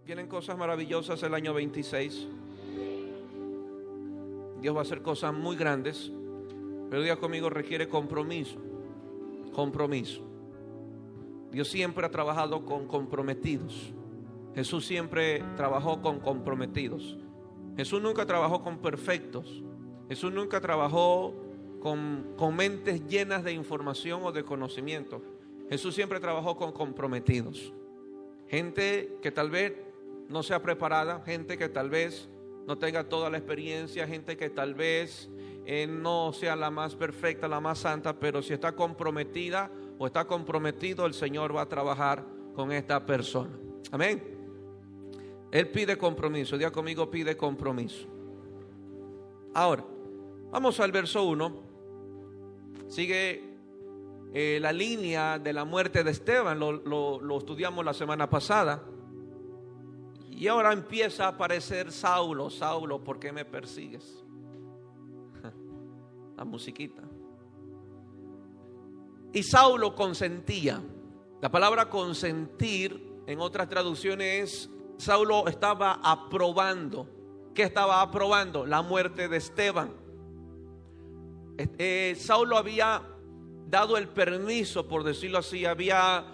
Vienen cosas maravillosas el año 26. Dios va a hacer cosas muy grandes, pero diga conmigo, requiere compromiso. Compromiso. Dios siempre ha trabajado con comprometidos. Jesús siempre trabajó con comprometidos. Jesús nunca trabajó con perfectos. Jesús nunca trabajó con mentes llenas de información o de conocimiento. Jesús siempre trabajó con comprometidos. Gente que tal vez no sea preparada, gente que tal vez no tenga toda la experiencia, gente que tal vez no sea la más perfecta, la más santa, pero si está comprometida o está comprometido, el Señor va a trabajar con esta persona. Amén. Él pide compromiso. Diga conmigo, pide compromiso. Ahora, vamos al verso 1. Sigue la línea de la muerte de Esteban. Lo estudiamos la semana pasada. Y ahora empieza a aparecer Saulo. Saulo, ¿por qué me persigues? La musiquita. Y Saulo consentía. La palabra consentir en otras traducciones es: Saulo estaba aprobando. ¿Qué estaba aprobando? La muerte de Esteban. Saulo había dado el permiso, por decirlo así, había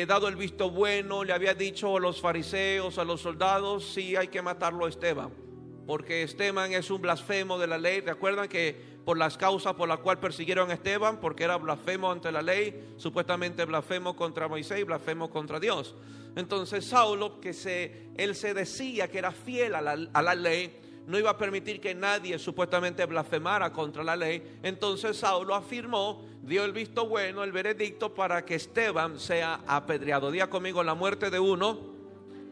dado el visto bueno, le había dicho a los fariseos, a los soldados: sí, hay que matarlo a Esteban, porque Esteban es un blasfemo de la ley. ¿Recuerdan que por las causas por las cuales persiguieron a Esteban? Porque era blasfemo ante la ley, supuestamente blasfemo contra Moisés y blasfemo contra Dios. Entonces Saulo, él se decía que era fiel a la ley, no iba a permitir que nadie supuestamente blasfemara contra la ley. Entonces Saulo afirmó, dio el visto bueno, el veredicto para que Esteban sea apedreado. Diga conmigo, la muerte de uno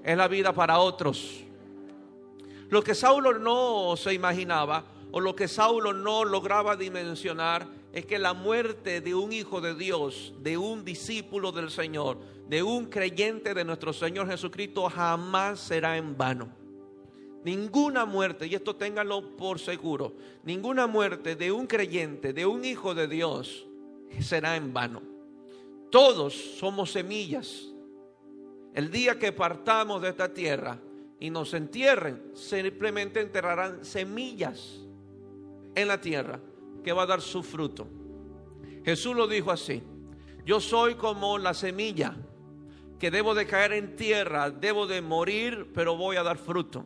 es la vida para otros. Lo que Saulo no se imaginaba, o lo que Saulo no lograba dimensionar, es que la muerte de un hijo de Dios, de un discípulo del Señor, de un creyente de nuestro Señor Jesucristo, jamás será en vano. Ninguna muerte, y esto ténganlo por seguro, ninguna muerte de un creyente, de un hijo de Dios, será en vano. Todos somos semillas. El día que partamos de esta tierra y nos entierren, simplemente enterrarán semillas en la tierra que va a dar su fruto. Jesús lo dijo así: yo soy como la semilla que debo de caer en tierra, debo de morir, pero voy a dar fruto.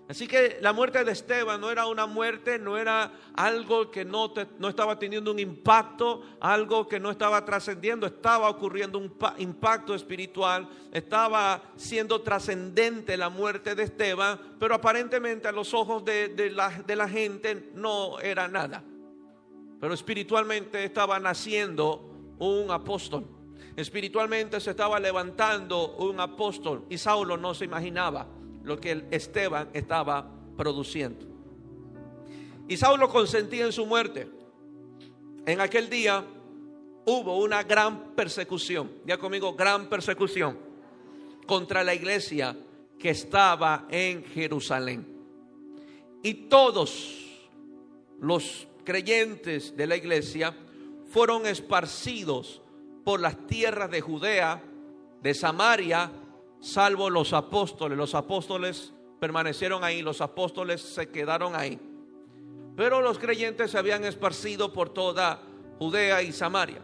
Así que la muerte de Esteban no era una muerte, no era algo que no estaba teniendo un impacto, algo que no estaba trascendiendo. Estaba ocurriendo un impacto espiritual, estaba siendo trascendente la muerte de Esteban, pero aparentemente a los ojos de la gente no era nada. Pero espiritualmente estaba naciendo un apóstol. Espiritualmente se estaba levantando un apóstol, y Saulo no se imaginaba lo que Esteban estaba produciendo. Y Saulo consentía en su muerte. En aquel día hubo una gran persecución. Diga conmigo, gran persecución contra la iglesia que estaba en Jerusalén. Y todos los creyentes de la iglesia fueron esparcidos por las tierras de Judea, de Samaria, salvo los apóstoles. Los apóstoles permanecieron ahí, los apóstoles se quedaron ahí. Pero los creyentes se habían esparcido por toda Judea y Samaria.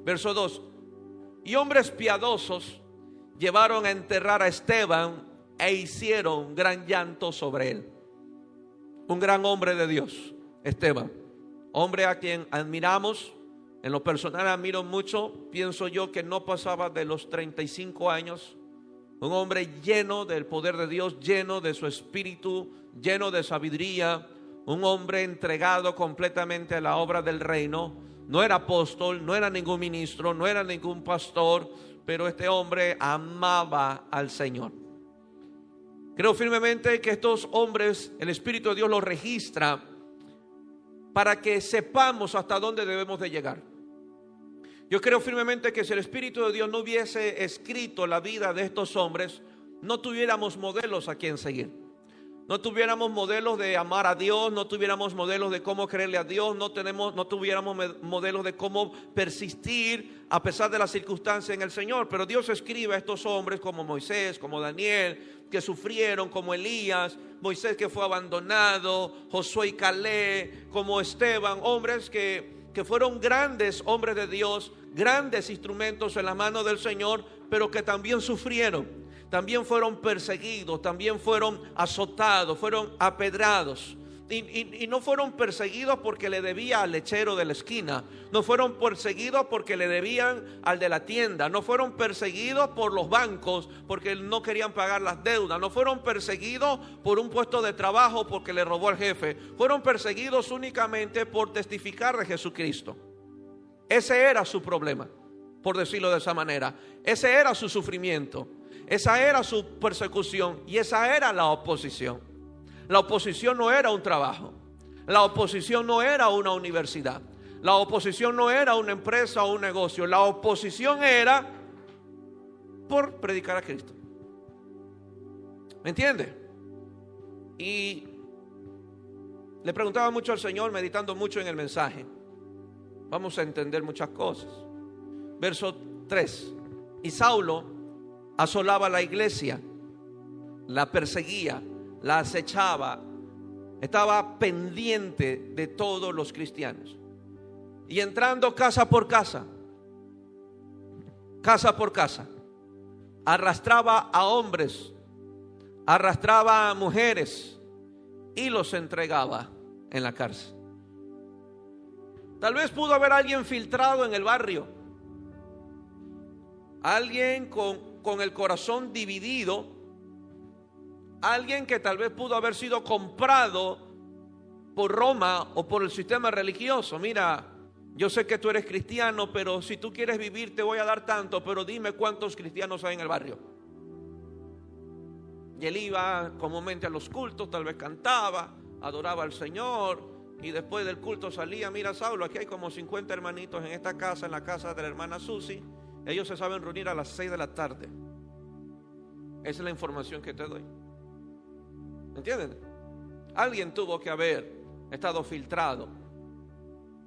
Verso 2. Y hombres piadosos llevaron a enterrar a Esteban e hicieron gran llanto sobre él. Un gran hombre de Dios, Esteban, hombre a quien admiramos. En lo personal admiro mucho. Pienso yo que no pasaba de los 35 años. Un hombre lleno del poder de Dios, lleno de su espíritu, lleno de sabiduría. Un hombre entregado completamente a la obra del reino. No era apóstol, no era ningún ministro, no era ningún pastor, pero este hombre amaba al Señor. Creo firmemente que estos hombres, el Espíritu de Dios los registra para que sepamos hasta dónde debemos de llegar. Yo creo firmemente que si el Espíritu de Dios no hubiese escrito la vida de estos hombres, no tuviéramos modelos a quien seguir. no tuviéramos modelos de amar a Dios, no tuviéramos modelos de cómo creerle a Dios, no tuviéramos modelos de cómo persistir a pesar de las circunstancias en el Señor. Pero Dios escribe a estos hombres como Moisés, como Daniel, que sufrieron, como Elías, Moisés que fue abandonado, Josué y Caleb, como Esteban, hombres que fueron grandes hombres de Dios, grandes instrumentos en la mano del Señor, pero que también sufrieron. También fueron perseguidos, también fueron azotados, fueron apedrados. Y no fueron perseguidos porque le debía al lechero de la esquina, no fueron perseguidos porque le debían al de la tienda, no fueron perseguidos por los bancos porque no querían pagar las deudas, no fueron perseguidos por un puesto de trabajo porque le robó al jefe, fueron perseguidos únicamente por testificar de Jesucristo. Ese era su problema, por decirlo de esa manera. Ese era su sufrimiento. Esa era su persecución y esa era la oposición. La oposición no era un trabajo. La oposición no era una universidad. La oposición no era una empresa o un negocio. La oposición era por predicar a Cristo. ¿Me entiende? Y le preguntaba mucho al Señor, meditando mucho en el mensaje. Vamos a entender muchas cosas. Verso 3. Y Saulo asolaba la iglesia, la perseguía, la acechaba, estaba pendiente de todos los cristianos. Y entrando casa por casa por casa, arrastraba a hombres, arrastraba a mujeres y los entregaba en la cárcel. Tal vez pudo haber alguien filtrado en el barrio, alguien con el corazón dividido, alguien que tal vez pudo haber sido comprado por Roma o por el sistema religioso. Mira, yo sé que tú eres cristiano, pero si tú quieres vivir te voy a dar tanto, pero dime cuántos cristianos hay en el barrio. Y él iba comúnmente a los cultos, tal vez cantaba, adoraba al Señor, y después del culto salía: mira, Saulo, aquí hay como 50 hermanitos en esta casa, en la casa de la hermana Susi. Ellos se saben reunir a las 6 de la tarde. Esa es la información que te doy. ¿Entienden? Alguien tuvo que haber estado filtrado.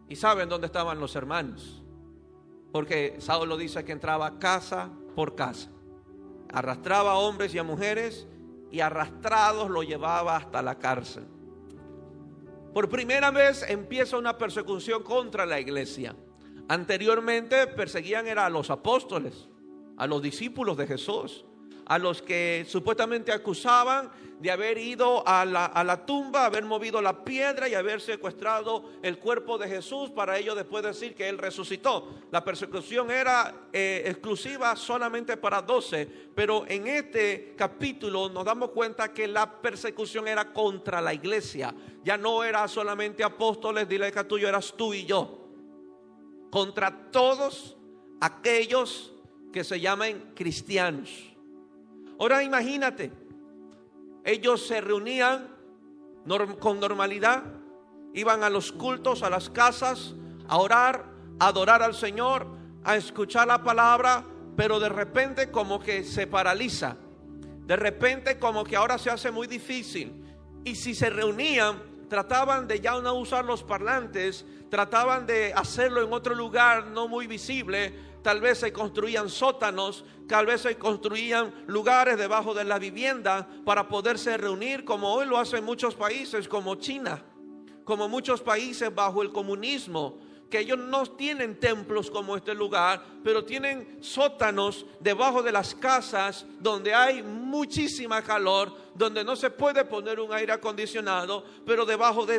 Y saben dónde estaban los hermanos, porque Saulo dice que entraba casa por casa, arrastraba a hombres y a mujeres, y arrastrados lo llevaba hasta la cárcel. Por primera vez empieza una persecución contra la iglesia. Anteriormente perseguían a los apóstoles, a los discípulos de Jesús, a los que supuestamente acusaban de haber ido a la tumba, haber movido la piedra y haber secuestrado el cuerpo de Jesús para ellos después decir que Él resucitó. La persecución era exclusiva solamente para 12, pero en este capítulo nos damos cuenta que la persecución era contra la iglesia. Ya no era solamente apóstoles, dile que tuyo eras tú y yo. Contra todos aquellos que se llaman cristianos. Ahora imagínate, ellos se reunían con normalidad, iban a los cultos, a las casas, a orar, a adorar al Señor, a escuchar la palabra, pero de repente como que se paraliza, de repente como que ahora se hace muy difícil. Y si se reunían, trataban de ya no usar los parlantes, trataban de hacerlo en otro lugar no muy visible. Tal vez se construían sótanos, tal vez se construían lugares debajo de la vivienda para poderse reunir, como hoy lo hacen muchos países como China, como muchos países bajo el comunismo, que ellos no tienen templos como este lugar, pero tienen sótanos debajo de las casas donde hay muchísima calor, donde no se puede poner un aire acondicionado, pero debajo de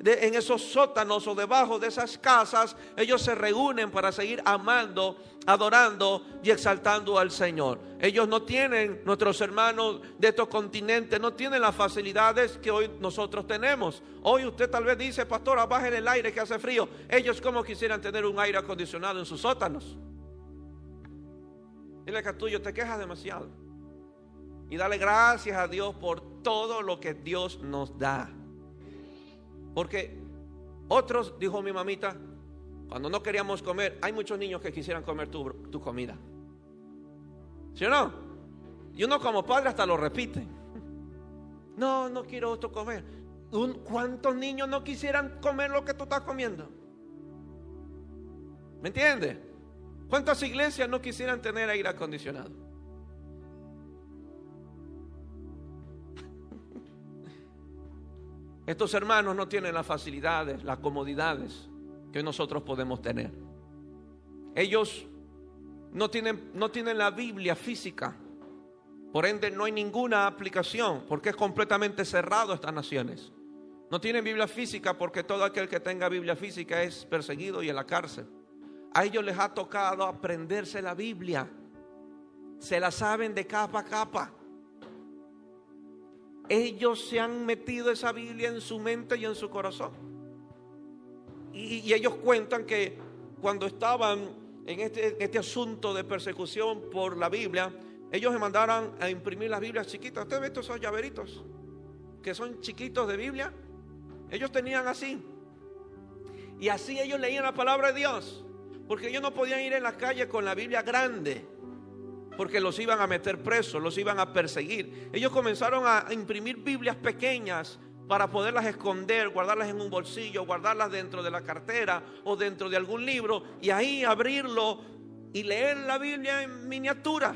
en esos sótanos o debajo de esas casas, ellos se reúnen para seguir amando, adorando y exaltando al Señor. Ellos no tienen, nuestros hermanos de estos continentes, no tienen las facilidades que hoy nosotros tenemos. Hoy usted tal vez dice: pastora, bajen el aire que hace frío. Ellos como quisieran tener un aire acondicionado en sus sótanos. Dile que tuyo, te quejas demasiado. Y dale gracias a Dios por todo lo que Dios nos da. Porque otros, dijo mi mamita, cuando no queríamos comer, hay muchos niños que quisieran comer tu comida. ¿Sí o no? Y uno como padre hasta lo repite. No, no quiero esto comer. ¿Cuántos niños no quisieran comer lo que tú estás comiendo? ¿Me entiendes? ¿Cuántas iglesias no quisieran tener aire acondicionado? Estos hermanos no tienen las facilidades, las comodidades que nosotros podemos tener. Ellos no tienen la Biblia física. Por ende no hay ninguna aplicación, porque es completamente cerrado estas naciones. No tienen Biblia física porque todo aquel que tenga Biblia física es perseguido y en la cárcel. A ellos les ha tocado aprenderse la Biblia. Se la saben de capa a capa. Ellos se han metido esa Biblia en su mente y en su corazón. Y ellos cuentan que cuando estaban en este asunto de persecución por la Biblia, ellos me mandaron a imprimir las Biblias chiquitas. ¿Usted ve estos llaveritos que son chiquitos de Biblia? Ellos tenían así. Y así ellos leían la palabra de Dios. Porque ellos no podían ir en la calle con la Biblia grande, porque los iban a meter presos, los iban a perseguir. Ellos comenzaron a imprimir Biblias pequeñas para poderlas esconder, guardarlas en un bolsillo, guardarlas dentro de la cartera o dentro de algún libro, y ahí abrirlo y leer la Biblia en miniatura.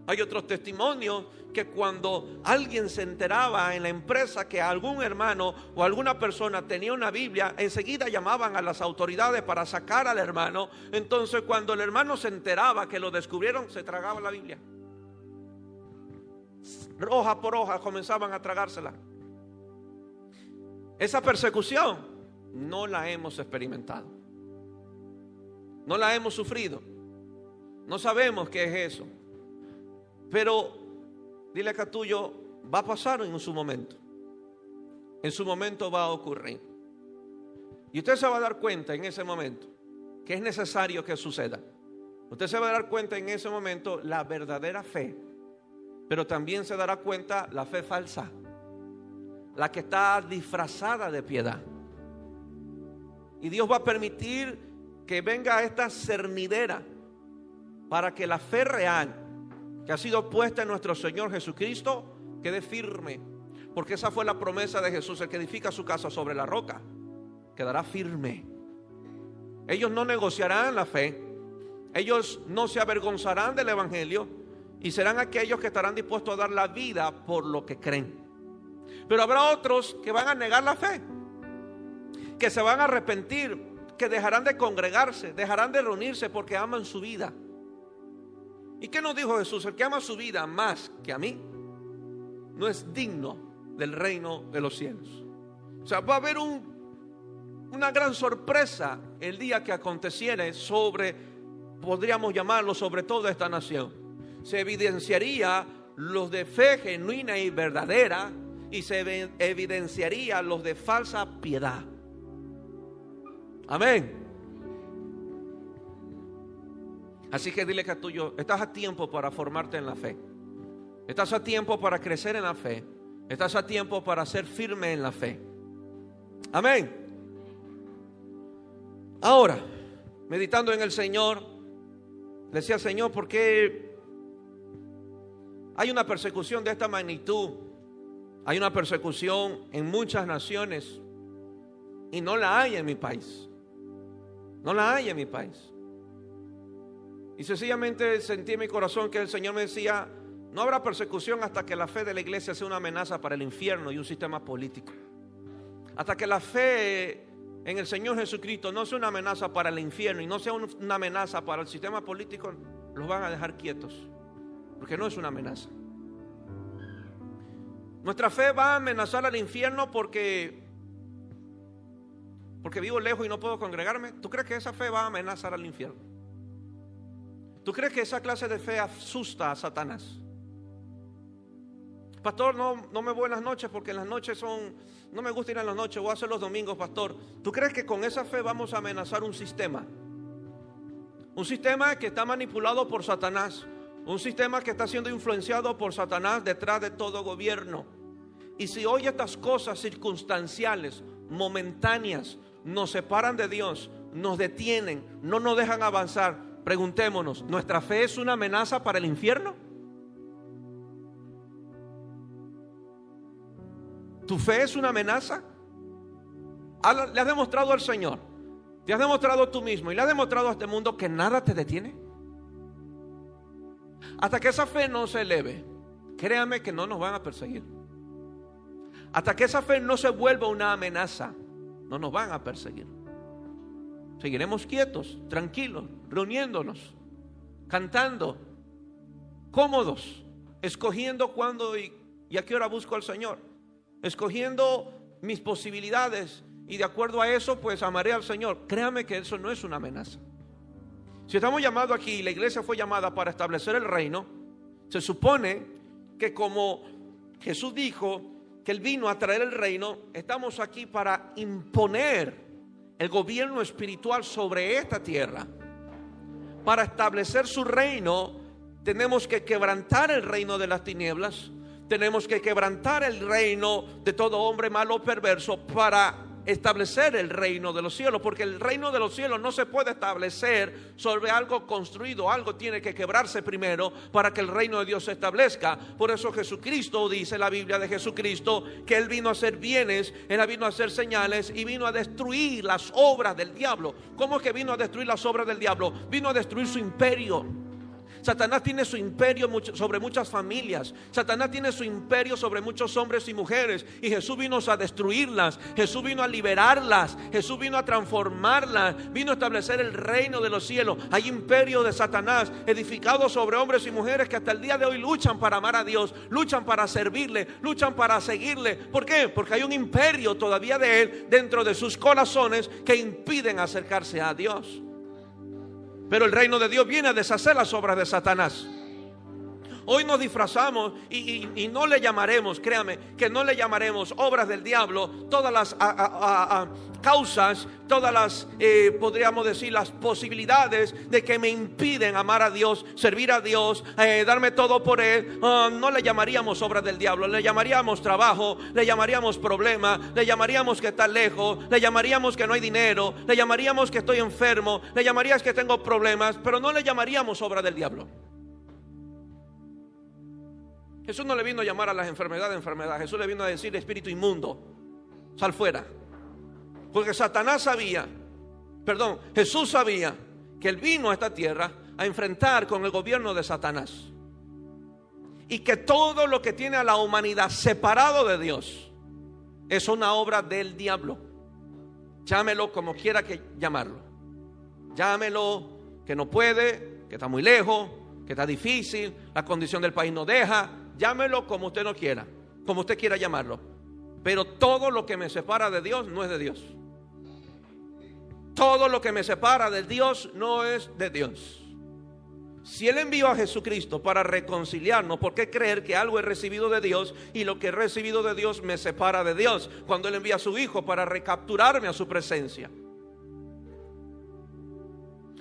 Hay otros testimonios que cuando alguien se enteraba en la empresa que algún hermano o alguna persona tenía una Biblia, enseguida llamaban a las autoridades para sacar al hermano. Entonces cuando el hermano se enteraba que lo descubrieron, se tragaba la Biblia. Hoja por hoja comenzaban a tragársela. Esa persecución no la hemos experimentado, no la hemos sufrido, no sabemos qué es eso. Pero dile acá tuyo, va a pasar en su momento. En su momento va a ocurrir. Y usted se va a dar cuenta en ese momento que es necesario que suceda. Usted se va a dar cuenta en ese momento la verdadera fe, pero también se dará cuenta la fe falsa, la que está disfrazada de piedad. Y Dios va a permitir que venga esta cernidera para que la fe real que ha sido puesta en nuestro Señor Jesucristo quede firme, porque esa fue la promesa de Jesús: el que edifica su casa sobre la roca quedará firme. Ellos no negociarán la fe, ellos no se avergonzarán del evangelio, y serán aquellos que estarán dispuestos a dar la vida por lo que creen. Pero habrá otros que van a negar la fe, que se van a arrepentir, que dejarán de congregarse, dejarán de reunirse porque aman su vida. ¿Y qué nos dijo Jesús? El que ama su vida más que a mí no es digno del reino de los cielos. O sea, va a haber una gran sorpresa el día que aconteciere sobre, podríamos llamarlo, sobre toda esta nación. Se evidenciaría los de fe genuina y verdadera, y se evidenciaría los de falsa piedad. Amén. Así que dile que a tuyo, estás a tiempo para formarte en la fe. Estás a tiempo para crecer en la fe. Estás a tiempo para ser firme en la fe. Amén. Ahora, meditando en el Señor, le decía: Señor, ¿por qué hay una persecución de esta magnitud? Hay una persecución en muchas naciones y no la hay en mi país. No la hay en mi país. Y sencillamente sentí en mi corazón que el Señor me decía: no habrá persecución hasta que la fe de la iglesia sea una amenaza para el infierno y un sistema político. Hasta que la fe en el Señor Jesucristo no sea una amenaza para el infierno y no sea una amenaza para el sistema político, los van a dejar quietos, porque no es una amenaza. Nuestra fe va a amenazar al infierno porque vivo lejos y no puedo congregarme. ¿Tú crees que esa fe va a amenazar al infierno? ¿Tú crees que esa clase de fe asusta a Satanás? Pastor, no me voy en las noches porque en las noches no me gusta ir en las noches, voy a hacer los domingos, pastor. ¿Tú crees que con esa fe vamos a amenazar un sistema? Un sistema que está manipulado por Satanás, un sistema que está siendo influenciado por Satanás detrás de todo gobierno. Y si hoy estas cosas circunstanciales, momentáneas, nos separan de Dios, nos detienen, no nos dejan avanzar, preguntémonos, ¿nuestra fe es una amenaza para el infierno? ¿Tu fe es una amenaza? ¿Le has demostrado al Señor? ¿Te has demostrado tú mismo y le has demostrado a este mundo que nada te detiene? Hasta que esa fe no se eleve, créame que no nos van a perseguir. Hasta que esa fe no se vuelva una amenaza, no nos van a perseguir. Seguiremos quietos, tranquilos, reuniéndonos, cantando, cómodos, escogiendo cuándo y a qué hora busco al Señor, escogiendo mis posibilidades, y de acuerdo a eso pues amaré al Señor. Créame que eso no es una amenaza. Si estamos llamados aquí, la iglesia fue llamada para establecer el reino, se supone que como Jesús dijo que Él vino a traer el reino, estamos aquí para imponer el gobierno espiritual sobre esta tierra. Para establecer su reino, tenemos que quebrantar el reino de las tinieblas, tenemos que quebrantar el reino de todo hombre malo o perverso para establecer el reino de los cielos, porque el reino de los cielos no se puede establecer sobre algo construido. Algo tiene que quebrarse primero para que el reino de Dios se establezca. Por eso Jesucristo, dice la Biblia de Jesucristo, que Él vino a hacer bienes, Él vino a hacer señales y vino a destruir las obras del diablo. ¿Cómo es que vino a destruir las obras del diablo? Vino a destruir su imperio. Satanás tiene su imperio sobre muchas familias. Satanás tiene su imperio sobre muchos hombres y mujeres. Y Jesús vino a destruirlas. Jesús vino a liberarlas. Jesús vino a transformarlas. Vino a establecer el reino de los cielos. Hay imperio de Satanás edificado sobre hombres y mujeres que hasta el día de hoy luchan para amar a Dios, luchan para servirle, luchan para seguirle. ¿Por qué? Porque hay un imperio todavía de Él dentro de sus corazones que impiden acercarse a Dios. Pero el reino de Dios viene a deshacer las obras de Satanás. Hoy nos disfrazamos y no le llamaremos, créame, que no le llamaremos obras del diablo todas las causas, todas las, podríamos decir, las posibilidades de que me impiden amar a Dios, servir a Dios, darme todo por Él. No le llamaríamos obras del diablo, le llamaríamos trabajo, le llamaríamos problema, le llamaríamos que está lejos, le llamaríamos que no hay dinero, le llamaríamos que estoy enfermo, le llamarías que tengo problemas, pero no le llamaríamos obra del diablo. Jesús no le vino a llamar a las enfermedades enfermedad. Jesús le vino a decir: espíritu inmundo, sal fuera. Porque Jesús sabía que Él vino a esta tierra a enfrentar con el gobierno de Satanás. Y que todo lo que tiene a la humanidad separado de Dios es una obra del diablo. Llámelo como quiera que llamarlo. Llámelo que no puede, que está muy lejos, que está difícil, la condición del país no deja. Llámelo como usted no quiera, como usted quiera llamarlo. Pero todo lo que me separa de Dios no es de Dios. Todo lo que me separa de Dios no es de Dios. Si Él envió a Jesucristo para reconciliarnos, ¿por qué creer que algo he recibido de Dios y lo que he recibido de Dios me separa de Dios? Cuando Él envía a su Hijo para recapturarme a su presencia.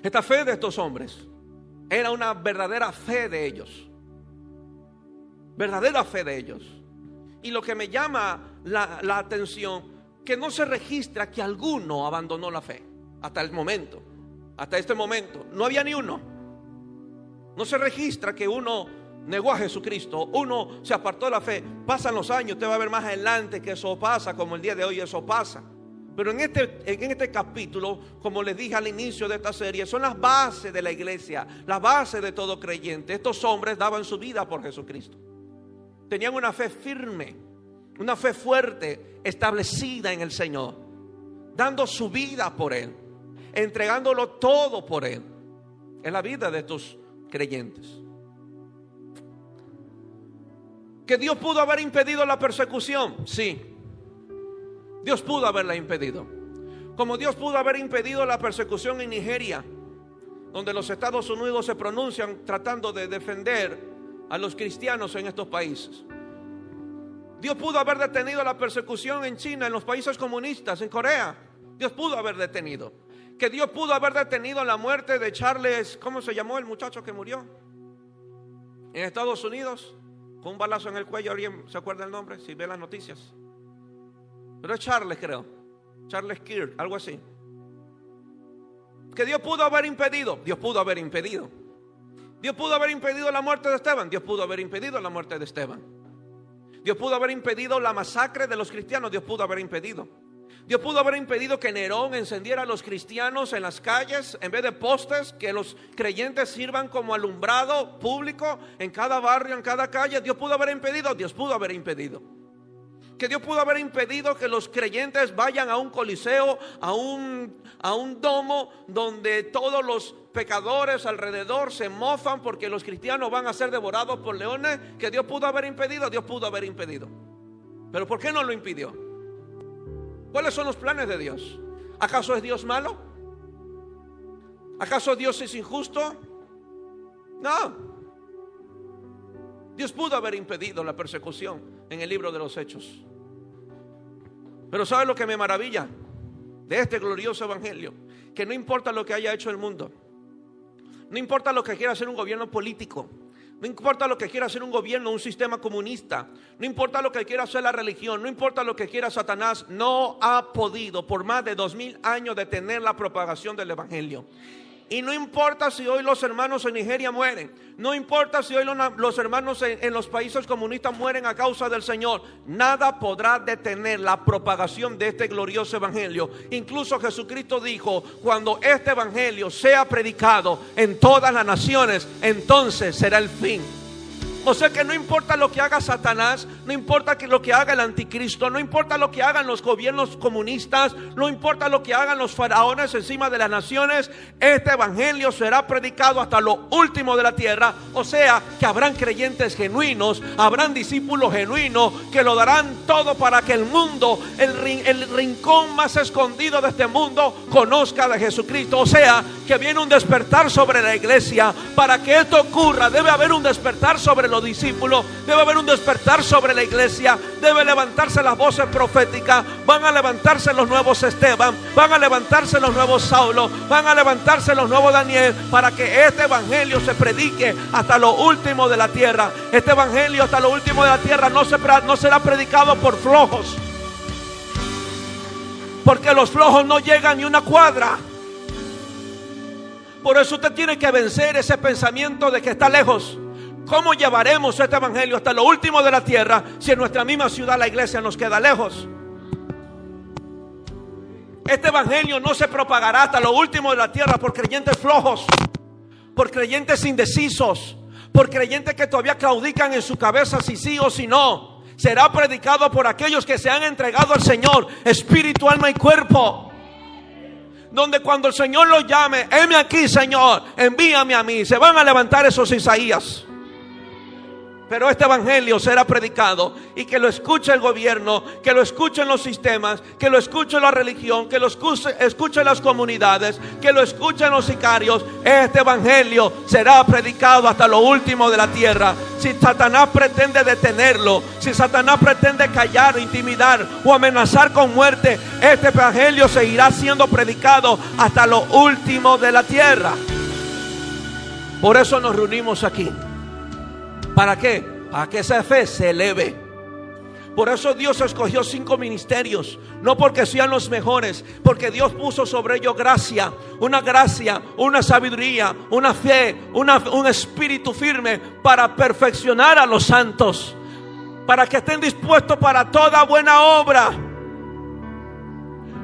Esta fe de estos hombres era una verdadera fe de ellos. Verdadera fe de ellos. Y lo que me llama la atención, que no se registra que alguno abandonó la fe. Hasta el momento, hasta este momento, no había ni uno. No se registra que uno negó a Jesucristo, uno se apartó de la fe. Pasan los años, usted va a ver más adelante que eso pasa, como el día de hoy eso pasa. Pero en este capítulo, como les dije al inicio de esta serie, son las bases de la iglesia, las bases de todo creyente. Estos hombres daban su vida por Jesucristo. Tenían una fe firme, una fe fuerte, establecida en el Señor, dando su vida por Él, entregándolo todo por Él. Es la vida de estos creyentes. ¿Que Dios pudo haber impedido la persecución? Sí, Dios pudo haberla impedido. Como Dios pudo haber impedido la persecución en Nigeria, donde los Estados Unidos se pronuncian tratando de defender a los cristianos en estos países. Dios pudo haber detenido la persecución en China, en los países comunistas, en Corea. Dios pudo haber detenido. Que Dios pudo haber detenido la muerte de Charles, ¿cómo se llamó el muchacho que murió? En Estados Unidos, con un balazo en el cuello. ¿Alguien se acuerda el nombre? Si ve las noticias. Pero es Charles, creo. Charles Kirk, algo así. Que Dios pudo haber impedido. Dios pudo haber impedido. Dios pudo haber impedido la muerte de Esteban. Dios pudo haber impedido la muerte de Esteban. Dios pudo haber impedido la masacre de los cristianos. Dios pudo haber impedido. Dios pudo haber impedido que Nerón encendiera a los cristianos en las calles en vez de postes, que los creyentes sirvan como alumbrado público en cada barrio, en cada calle. Dios pudo haber impedido. Dios pudo haber impedido. Que Dios pudo haber impedido que los creyentes vayan a un coliseo, a un domo donde todos los pecadores alrededor se mofan porque los cristianos van a ser devorados por leones. Que Dios pudo haber impedido. Dios pudo haber impedido. Pero ¿por qué no lo impidió? ¿Cuáles son los planes de Dios? ¿Acaso es Dios malo? ¿Acaso Dios es injusto? No. Dios pudo haber impedido la persecución en el libro de los Hechos. Pero ¿sabe lo que me maravilla de este glorioso evangelio? Que no importa lo que haya hecho el mundo, no importa lo que quiera hacer un gobierno político, no importa lo que quiera hacer un gobierno, un sistema comunista, no importa lo que quiera hacer la religión, no importa lo que quiera Satanás, no ha podido por más de 2000 años detener la propagación del evangelio. Y no importa si hoy los hermanos en Nigeria mueren, no importa si hoy los hermanos en los países comunistas mueren a causa del Señor, nada podrá detener la propagación de este glorioso evangelio. Incluso Jesucristo dijo: cuando este evangelio sea predicado en todas las naciones, entonces será el fin. O sea que no importa lo que haga Satanás, no importa lo que haga el anticristo, no importa lo que hagan los gobiernos comunistas, no importa lo que hagan los faraones encima de las naciones, este evangelio será predicado hasta lo último de la tierra. O sea que habrán creyentes genuinos, habrán discípulos genuinos que lo darán todo para que el mundo, el rincón más escondido de este mundo, conozca de Jesucristo. O sea que viene un despertar sobre la iglesia. Para que esto ocurra debe haber un despertar sobre los discípulos, debe haber un despertar sobre la iglesia, debe levantarse las voces proféticas, van a levantarse los nuevos Esteban, van a levantarse los nuevos Saulo, van a levantarse los nuevos Daniel, para que este evangelio se predique hasta lo último de la tierra. Este evangelio hasta lo último de la tierra no será predicado por flojos, porque los flojos no llegan ni una cuadra. Por eso usted tiene que vencer ese pensamiento de que está lejos. ¿Cómo llevaremos este evangelio hasta lo último de la tierra si en nuestra misma ciudad la iglesia nos queda lejos? Este evangelio no se propagará hasta lo último de la tierra por creyentes flojos, por creyentes indecisos, por creyentes que todavía claudican en su cabeza si sí o si no. Será predicado por aquellos que se han entregado al Señor, espíritu, alma y cuerpo. Donde cuando el Señor los llame: heme aquí, Señor, envíame a mí, se van a levantar esos Isaías. Pero este evangelio será predicado, y que lo escuche el gobierno, que lo escuchen los sistemas, que lo escuche la religión, que lo escuchen las comunidades, que lo escuchen los sicarios. Este evangelio será predicado hasta lo último de la tierra. Si Satanás pretende detenerlo, si Satanás pretende callar, intimidar o amenazar con muerte, este evangelio seguirá siendo predicado hasta lo último de la tierra. Por eso nos reunimos aquí. ¿Para qué? Para que esa fe se eleve. Por eso Dios escogió 5 ministerios, no porque sean los mejores, porque Dios puso sobre ellos gracia, una sabiduría, una fe, un espíritu firme para perfeccionar a los santos, para que estén dispuestos para toda buena obra.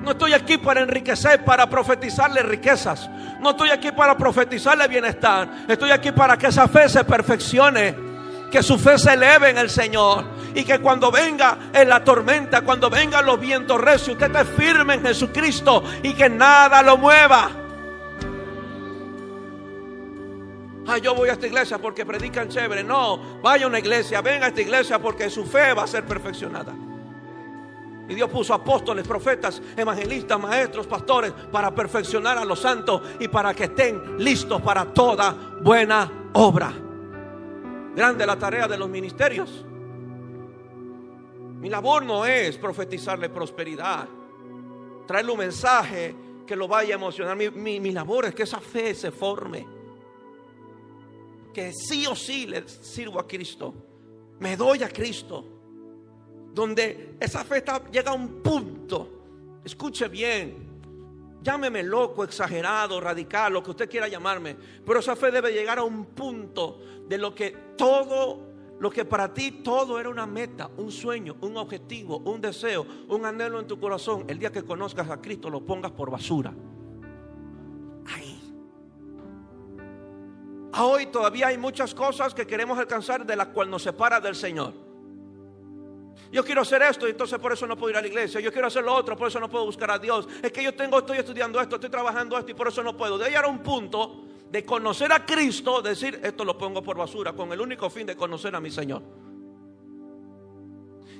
No estoy aquí para enriquecer, para profetizarle riquezas. No estoy aquí para profetizarle bienestar. Estoy aquí para que esa fe se perfeccione, que su fe se eleve en el Señor, y que cuando venga en la tormenta, cuando vengan los vientos recios, usted esté firme en Jesucristo y que nada lo mueva. Yo voy a esta iglesia porque predican chévere. No, vaya a una iglesia, venga a esta iglesia porque su fe va a ser perfeccionada. Y Dios puso apóstoles, profetas, evangelistas, maestros, pastores para perfeccionar a los santos y para que estén listos para toda buena obra. Grande la tarea de los ministerios. Mi labor no es profetizarle prosperidad, traerle un mensaje que lo vaya a emocionar. Mi labor es que esa fe se forme, que sí o sí le sirvo a Cristo, me doy a Cristo, donde esa fe llega a un punto. Escuche bien, llámeme loco, exagerado, radical, lo que usted quiera llamarme, pero esa fe debe llegar a un punto de lo que todo Lo que para ti todo era una meta, un sueño, un objetivo, un deseo, un anhelo en tu corazón, el día que conozcas a Cristo lo pongas por basura. Ahí. Hoy todavía hay muchas cosas que queremos alcanzar, de las cuales nos separa del Señor. Yo quiero hacer esto y entonces por eso no puedo ir a la iglesia. Yo quiero hacer lo otro, por eso no puedo buscar a Dios. Es que estoy estudiando esto, estoy trabajando esto y por eso no puedo. De llegar a un punto de conocer a Cristo, decir, esto lo pongo por basura, con el único fin de conocer a mi Señor.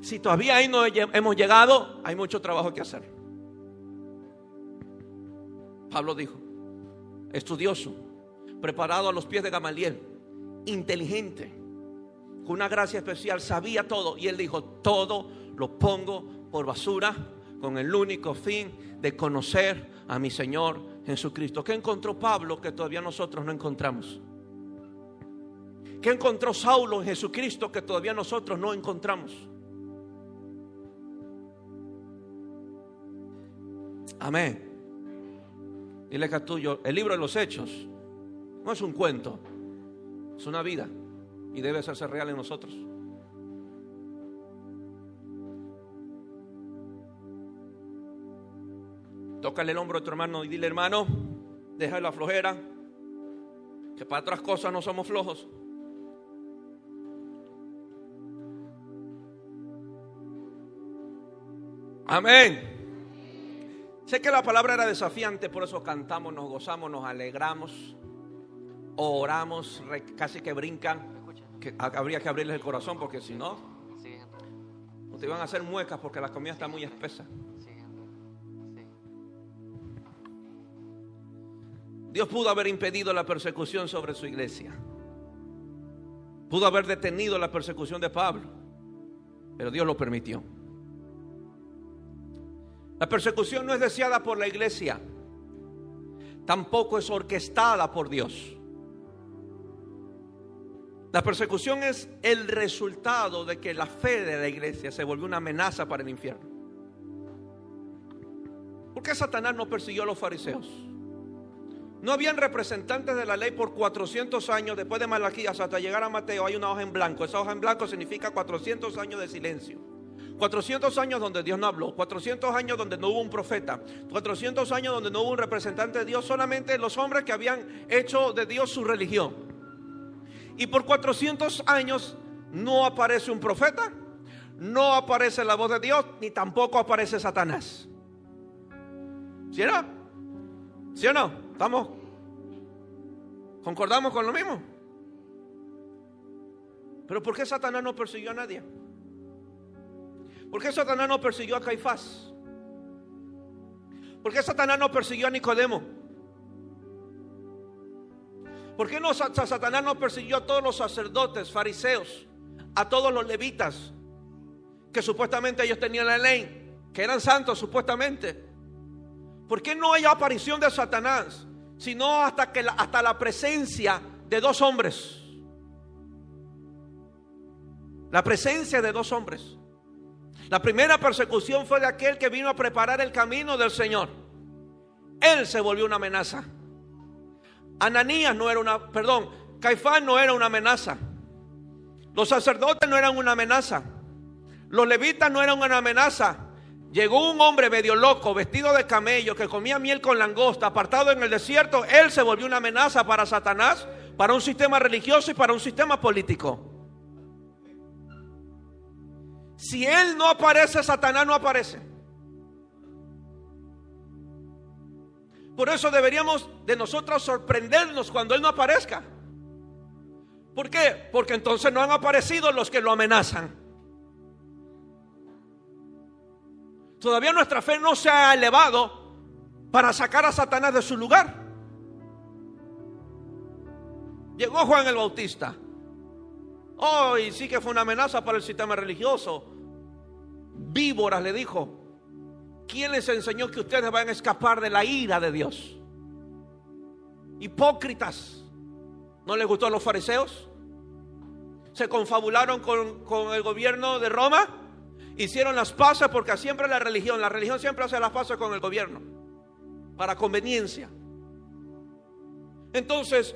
Si todavía ahí no hemos llegado, hay mucho trabajo que hacer. Pablo dijo, estudioso, preparado a los pies de Gamaliel, inteligente, con una gracia especial, sabía todo. Y él dijo, todo lo pongo por basura, con el único fin de conocer a mi Señor Jesucristo. ¿Qué encontró Pablo que todavía nosotros no encontramos? ¿Qué encontró Saulo en Jesucristo que todavía nosotros no encontramos? Amén. Dile que a tuyo, el libro de los Hechos no es un cuento, es una vida y debe hacerse real en nosotros. Tócale el hombro a tu hermano y dile, hermano, deja la flojera, que para otras cosas no somos flojos. Amén. Sé que la palabra era desafiante, por eso cantamos, nos gozamos, nos alegramos, oramos, casi que brincan. Que habría que abrirles el corazón, porque si no, no te iban a hacer muecas, porque la comida está muy espesa. Dios pudo haber impedido la persecución sobre su iglesia, pudo haber detenido la persecución de Pablo, pero Dios lo permitió. La persecución no es deseada por la iglesia, tampoco es orquestada por Dios. La persecución es el resultado de que la fe de la iglesia se volvió una amenaza para el infierno. ¿Por qué Satanás no persiguió a los fariseos? No habían representantes de la ley por 400 años. Después de Malaquías hasta llegar a Mateo hay una hoja en blanco. Esa hoja en blanco significa 400 años de silencio. 400 años donde Dios no habló, 400 años donde no hubo un profeta, 400 años donde no hubo un representante de Dios, solamente los hombres que habían hecho de Dios su religión. Y por 400 años no aparece un profeta, no aparece la voz de Dios, ni tampoco aparece Satanás. ¿Sí o no? ¿Sí o no? ¿Estamos? ¿Concordamos con lo mismo? Pero ¿por qué Satanás no persiguió a nadie? ¿Por qué Satanás no persiguió a Caifás? ¿Por qué Satanás no persiguió a Nicodemo? ¿Por qué Satanás no persiguió a todos los sacerdotes, fariseos, a todos los levitas, que supuestamente ellos tenían la ley, que eran santos supuestamente? ¿Por qué no hay aparición de Satanás, sino hasta la presencia de dos hombres? La presencia de dos hombres. La primera persecución fue de aquel que vino a preparar el camino del Señor. Él se volvió una amenaza. Caifás no era una amenaza. Los sacerdotes no eran una amenaza. Los levitas no eran una amenaza. Llegó un hombre medio loco, vestido de camello, que comía miel con langosta, apartado en el desierto. Él se volvió una amenaza para Satanás, para un sistema religioso y para un sistema político. Si él no aparece, Satanás no aparece. Por eso deberíamos de nosotros sorprendernos cuando él no aparezca. ¿Por qué? Porque entonces no han aparecido los que lo amenazan. Todavía nuestra fe no se ha elevado para sacar a Satanás de su lugar. Llegó Juan el Bautista. Y sí que fue una amenaza para el sistema religioso. Víboras, le dijo. ¿Quién les enseñó que ustedes van a escapar de la ira de Dios? Hipócritas. ¿No les gustó a los fariseos? Se confabularon con el gobierno de Roma. Hicieron las paces, porque siempre la religión siempre hace las paces con el gobierno para conveniencia. Entonces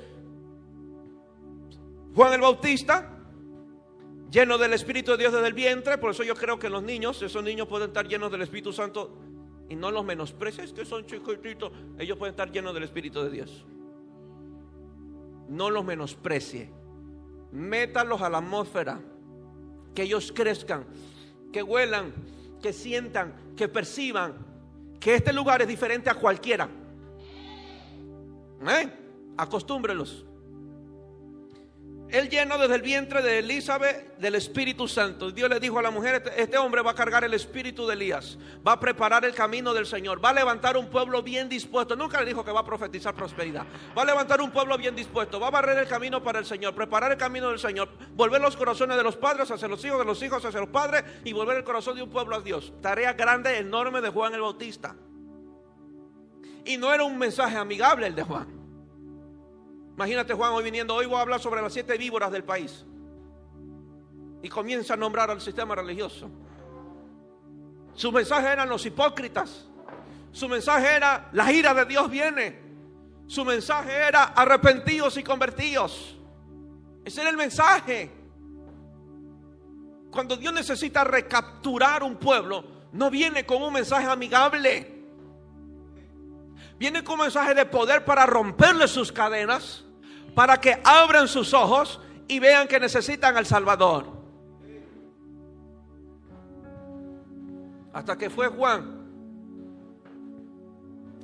Juan el Bautista lleno del Espíritu de Dios desde el vientre. Por eso yo creo que los niños, esos niños pueden estar llenos del Espíritu Santo, y no los menosprecies, que son chiquititos. Ellos pueden estar llenos del Espíritu de Dios. No los menosprecie. Métalos a la atmósfera, que ellos crezcan, que huelan, que sientan, que perciban que este lugar es diferente a cualquiera. Acostúmbrelos. Él llenó desde el vientre de Elizabeth del Espíritu Santo. Dios le dijo a la mujer: este hombre va a cargar el espíritu de Elías, va a preparar el camino del Señor, va a levantar un pueblo bien dispuesto. Nunca le dijo que va a profetizar prosperidad. Va a levantar un pueblo bien dispuesto, va a barrer el camino para el Señor, preparar el camino del Señor, volver los corazones de los padres hacia los hijos, de los hijos hacia los padres, y volver el corazón de un pueblo a Dios. Tarea grande, enorme de Juan el Bautista. Y no era un mensaje amigable el de Juan. Imagínate Juan hoy viniendo: hoy voy a hablar sobre las 7 víboras del país, y comienza a nombrar al sistema religioso. Su mensaje eran los hipócritas. Su mensaje era: la ira de Dios viene. Su mensaje era: arrepentidos y convertidos. Ese era el mensaje. Cuando Dios necesita recapturar un pueblo, no viene con un mensaje amigable. Viene con un mensaje de poder para romperle sus cadenas, para que abran sus ojos y vean que necesitan al Salvador. Hasta que fue Juan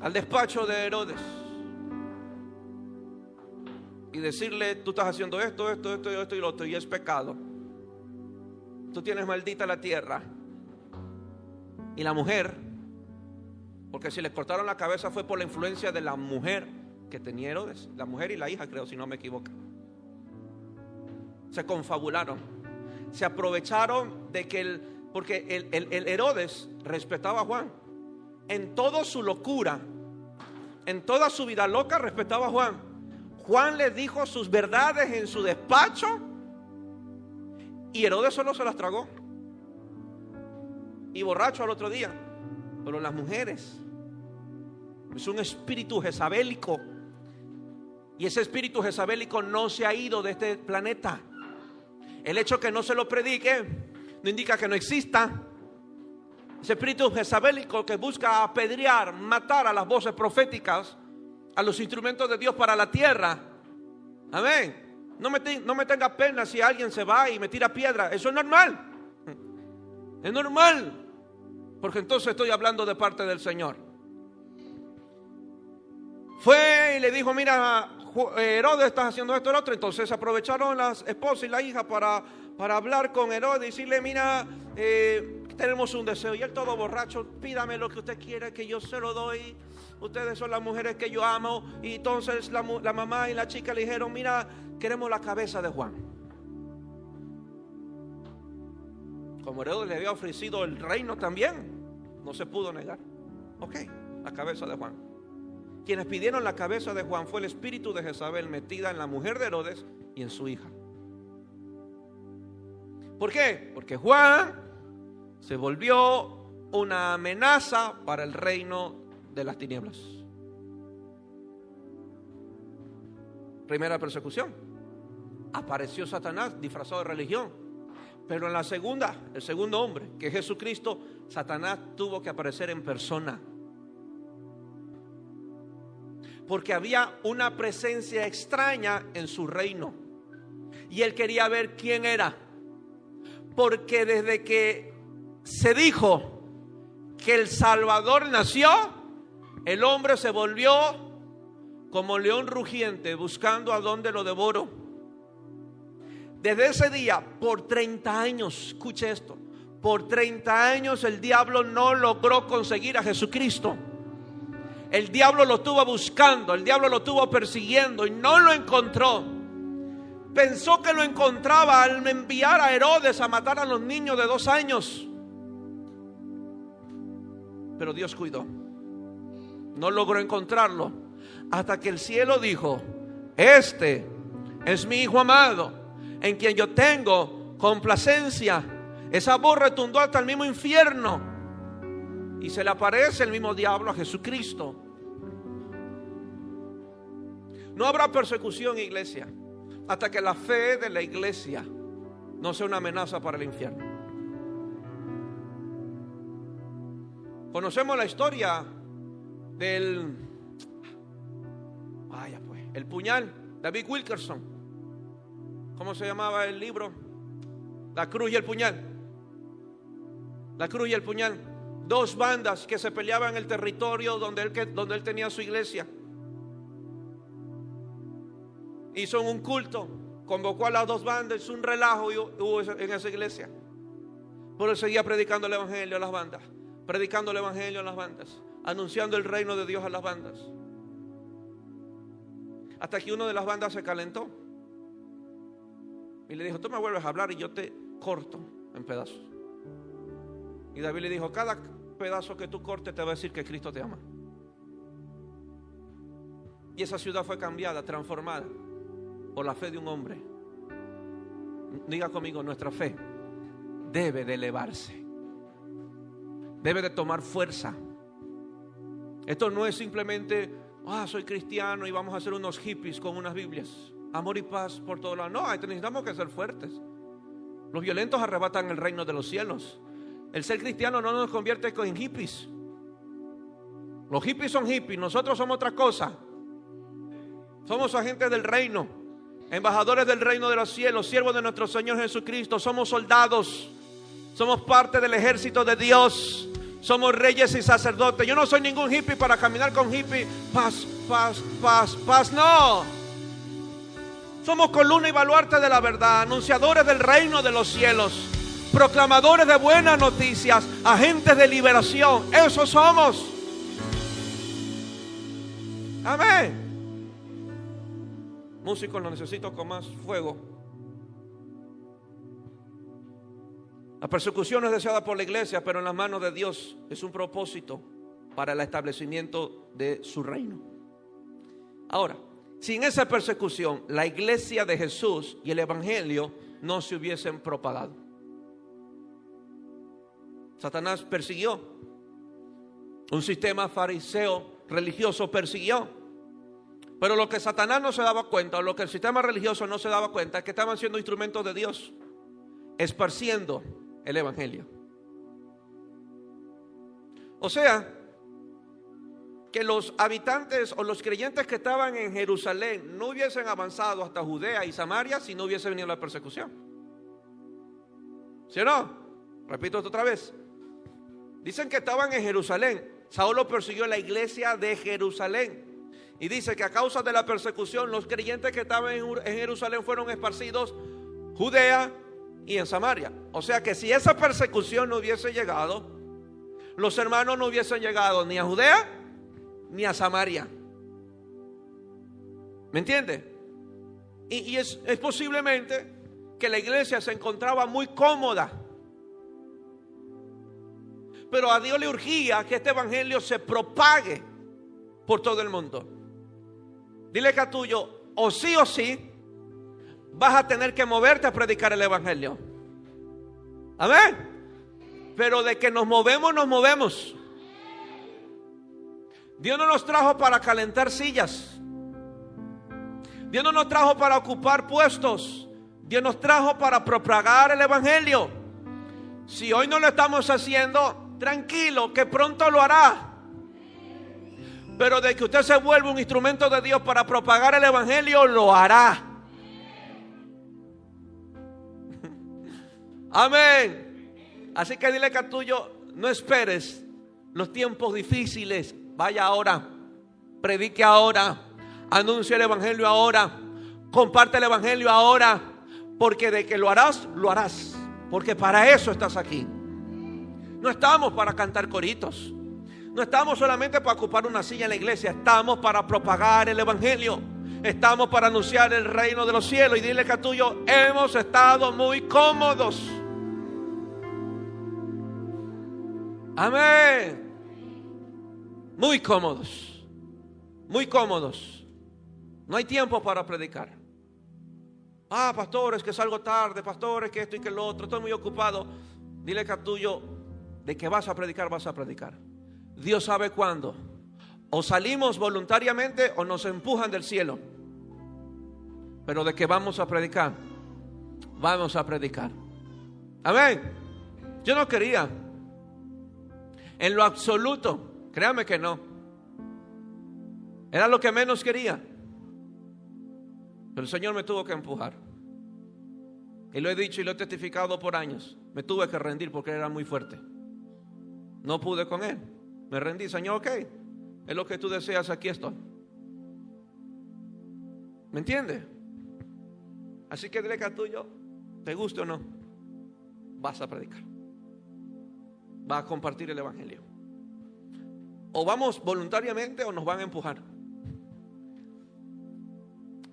al despacho de Herodes y decirle: tú estás haciendo esto y lo otro, y es pecado. Tú tienes maldita la tierra. Y la mujer, porque si les cortaron la cabeza fue por la influencia de la mujer que tenía Herodes, la mujer y la hija, creo, si no me equivoco. Se confabularon, se aprovecharon de que porque el Herodes respetaba a Juan. En toda su locura, en toda su vida loca, respetaba a Juan. Juan le dijo sus verdades en su despacho, y Herodes solo se las tragó, y borracho al otro día. Pero las mujeres, es un espíritu jezabélico, y ese espíritu jezabélico no se ha ido de este planeta. El hecho que no se lo predique no indica que no exista. Ese espíritu jezabélico que busca apedrear, matar a las voces proféticas, a los instrumentos de Dios para la tierra. Amén. No me tenga pena si alguien se va y me tira piedra. Eso es normal. Es normal, porque entonces estoy hablando de parte del Señor. Fue y le dijo: mira, Herodes, estás haciendo esto y lo otro. Entonces aprovecharon las esposas y la hija para hablar con Herodes y decirle: mira, tenemos un deseo. Y él todo borracho: pídame lo que usted quiera, que yo se lo doy. Ustedes son las mujeres que yo amo. Y entonces la mamá y la chica le dijeron: mira, queremos la cabeza de Juan. Como Herodes le había ofrecido el reino también, no se pudo negar. Ok, la cabeza de Juan. Quienes pidieron la cabeza de Juan fue el espíritu de Jezabel metida en la mujer de Herodes y en su hija. ¿Por qué? Porque Juan se volvió una amenaza para el reino de las tinieblas. Primera persecución: apareció Satanás disfrazado de religión. Pero en la segunda, el segundo hombre, que es Jesucristo, Satanás tuvo que aparecer en persona. Porque había una presencia extraña en su reino, y él quería ver quién era. Porque desde que se dijo que el Salvador nació, el hombre se volvió como león rugiente, buscando a dónde lo devoro. Desde ese día, por 30 años, escuche esto, por 30 años el diablo no logró conseguir a Jesucristo. El diablo lo estuvo buscando, el diablo lo estuvo persiguiendo y no lo encontró. Pensó que lo encontraba al enviar a Herodes a matar a los niños de 2 años. Pero Dios cuidó. No logró encontrarlo hasta que el cielo dijo: este es mi hijo amado, en quien yo tengo complacencia. Esa voz retumbó hasta el mismo infierno. Y se le aparece el mismo diablo a Jesucristo. No habrá persecución, iglesia, hasta que la fe de la iglesia no sea una amenaza para el infierno. Conocemos la historia del, el puñal, David Wilkerson. ¿Cómo se llamaba el libro? La cruz y el puñal. La cruz y el puñal. Dos bandas que se peleaban en el territorio donde él tenía su iglesia. Hizo un culto, convocó a las dos bandas, hizo un relajo hubo en esa iglesia. Pero él seguía predicando el evangelio a las bandas, predicando el evangelio a las bandas, anunciando el reino de Dios a las bandas. Hasta que uno de las bandas se calentó y le dijo: tú me vuelves a hablar y yo te corto en pedazos. Y David le dijo: cada pedazo que tú cortes te va a decir que Cristo te ama. Y esa ciudad fue cambiada, transformada por la fe de un hombre. Diga conmigo: nuestra fe debe de elevarse, debe de tomar fuerza. Esto no es simplemente soy cristiano y vamos a hacer unos hippies con unas Biblias, amor y paz por todos lados. No, necesitamos que ser fuertes. Los violentos arrebatan el reino de los cielos. El ser cristiano no nos convierte en hippies. Los hippies son hippies, nosotros somos otra cosa. Somos agentes del reino, embajadores del reino de los cielos, siervos de nuestro Señor Jesucristo. Somos soldados, somos parte del ejército de Dios, somos reyes y sacerdotes. Yo no soy ningún hippie para caminar con hippie. Paz, paz, paz, paz, no. Somos columna y baluarte de la verdad, anunciadores del reino de los cielos, proclamadores de buenas noticias, agentes de liberación. Eso somos. Amén. Músicos, lo necesito con más fuego. La persecución es deseada por la iglesia, pero en las manos de Dios es un propósito para el establecimiento de su reino. Ahora, sin esa persecución, la iglesia de Jesús y el evangelio no se hubiesen propagado. Satanás persiguió. Un sistema fariseo religioso persiguió. Pero lo que Satanás no se daba cuenta, o lo que el sistema religioso no se daba cuenta, es que estaban siendo instrumentos de Dios, esparciendo el evangelio. O sea, que los habitantes o los creyentes que estaban en Jerusalén no hubiesen avanzado hasta Judea y Samaria si no hubiese venido la persecución. ¿Sí o no? Repito esto otra vez. Dicen que estaban en Jerusalén. Saulo persiguió la iglesia de Jerusalén. Y dice que a causa de la persecución, los creyentes que estaban en Jerusalén fueron esparcidos Judea y en Samaria. O sea que si esa persecución no hubiese llegado, los hermanos no hubiesen llegado ni a Judea ni a Samaria. ¿Me entiende? Y es posiblemente que la iglesia se encontraba muy cómoda, pero a Dios le urgía que este evangelio se propague por todo el mundo. Dile que a tuyo, o sí, vas a tener que moverte a predicar el evangelio. Amén. Pero de que nos movemos, nos movemos. Dios no nos trajo para calentar sillas. Dios no nos trajo para ocupar puestos. Dios nos trajo para propagar el evangelio. Si hoy no lo estamos haciendo, tranquilo, que pronto lo hará. Pero de que usted se vuelva un instrumento de Dios para propagar el evangelio, lo hará. Amén. Así que dile que a tuyo, no esperes los tiempos difíciles. Vaya ahora, predique ahora, anuncia el evangelio ahora, comparte el evangelio ahora, porque de que lo harás, porque para eso estás aquí. No estamos para cantar coritos, no estamos solamente para ocupar una silla en la iglesia, estamos para propagar el evangelio, estamos para anunciar el reino de los cielos. Y dile que a tuyo, hemos estado muy cómodos. Amén. Muy cómodos, muy cómodos. No hay tiempo para predicar. Pastores, que salgo tarde, pastores, que esto y que lo otro, estoy muy ocupado. Dile que a tuyo, de que vas a predicar, vas a predicar. Dios sabe cuándo. O salimos voluntariamente o nos empujan del cielo. Pero de que vamos a predicar, vamos a predicar. Amén. Yo no quería, en lo absoluto, créame que no. Era lo que menos quería. Pero el Señor me tuvo que empujar. Y lo he dicho y lo he testificado por años. Me tuve que rendir porque era muy fuerte. No pude con él. Me rendí. Señor, ok, es lo que tú deseas, aquí estoy. ¿Me entiendes? Así que dile que a tuyo, te guste o no, vas a predicar. Vas a compartir el evangelio. O vamos voluntariamente o nos van a empujar.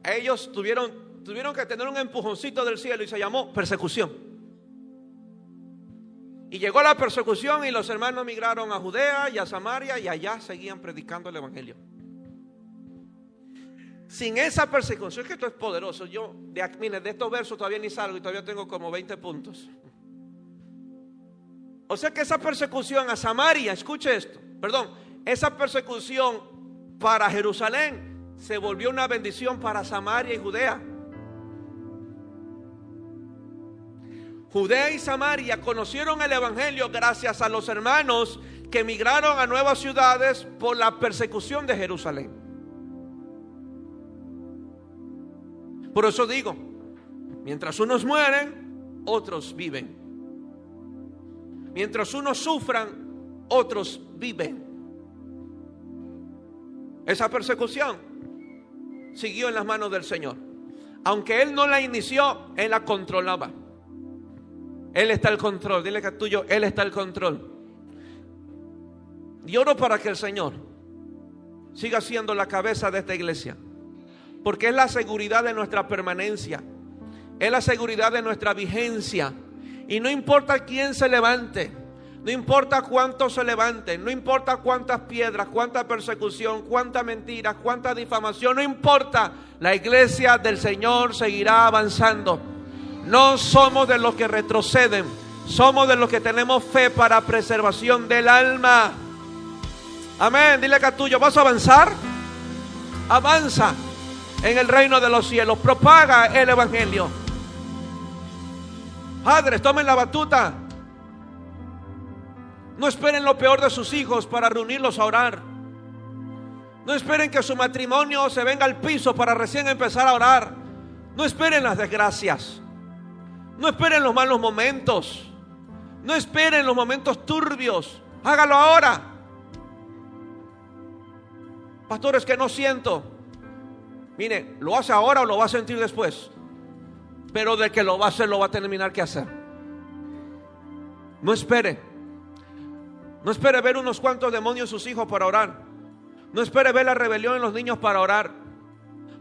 Ellos tuvieron que tener un empujoncito del cielo y se llamó persecución. Y llegó la persecución y los hermanos migraron a Judea y a Samaria y allá seguían predicando el evangelio. Sin esa persecución, es que esto es poderoso. Mire, de estos versos todavía ni salgo y todavía tengo como 20 puntos. O sea que esa persecución a Samaria, escuche esto, esa persecución para Jerusalén se volvió una bendición para Samaria y Judea. Judea y Samaria conocieron el evangelio gracias a los hermanos que emigraron a nuevas ciudades por la persecución de Jerusalén. Por eso digo, mientras unos mueren, otros viven. Mientras unos sufran, otros viven. Esa persecución siguió en las manos del Señor. Aunque Él no la inició, Él la controlaba. Él está al control. Dile que es tuyo, Él está al control. Y oro para que el Señor siga siendo la cabeza de esta iglesia, porque es la seguridad de nuestra permanencia, es la seguridad de nuestra vigencia. Y no importa quién se levante, no importa cuántos se levanten, no importa cuántas piedras, cuánta persecución, cuánta mentira, cuánta difamación, no importa, la iglesia del Señor seguirá avanzando. No somos de los que retroceden, somos de los que tenemos fe para preservación del alma. Amén. Dile que a tuyo, ¿vas a avanzar? Avanza en el reino de los cielos, propaga el evangelio. Padres, tomen la batuta. No esperen lo peor de sus hijos para reunirlos a orar. No esperen que su matrimonio se venga al piso para recién empezar a orar. No esperen las desgracias. No esperen los malos momentos. No esperen los momentos turbios. Hágalo ahora. Pastores, que no siento. Mire, lo hace ahora o lo va a sentir después. Pero de que lo va a hacer, lo va a terminar que hacer. No espere. No espere ver unos cuantos demonios en sus hijos para orar. No espere ver la rebelión en los niños para orar,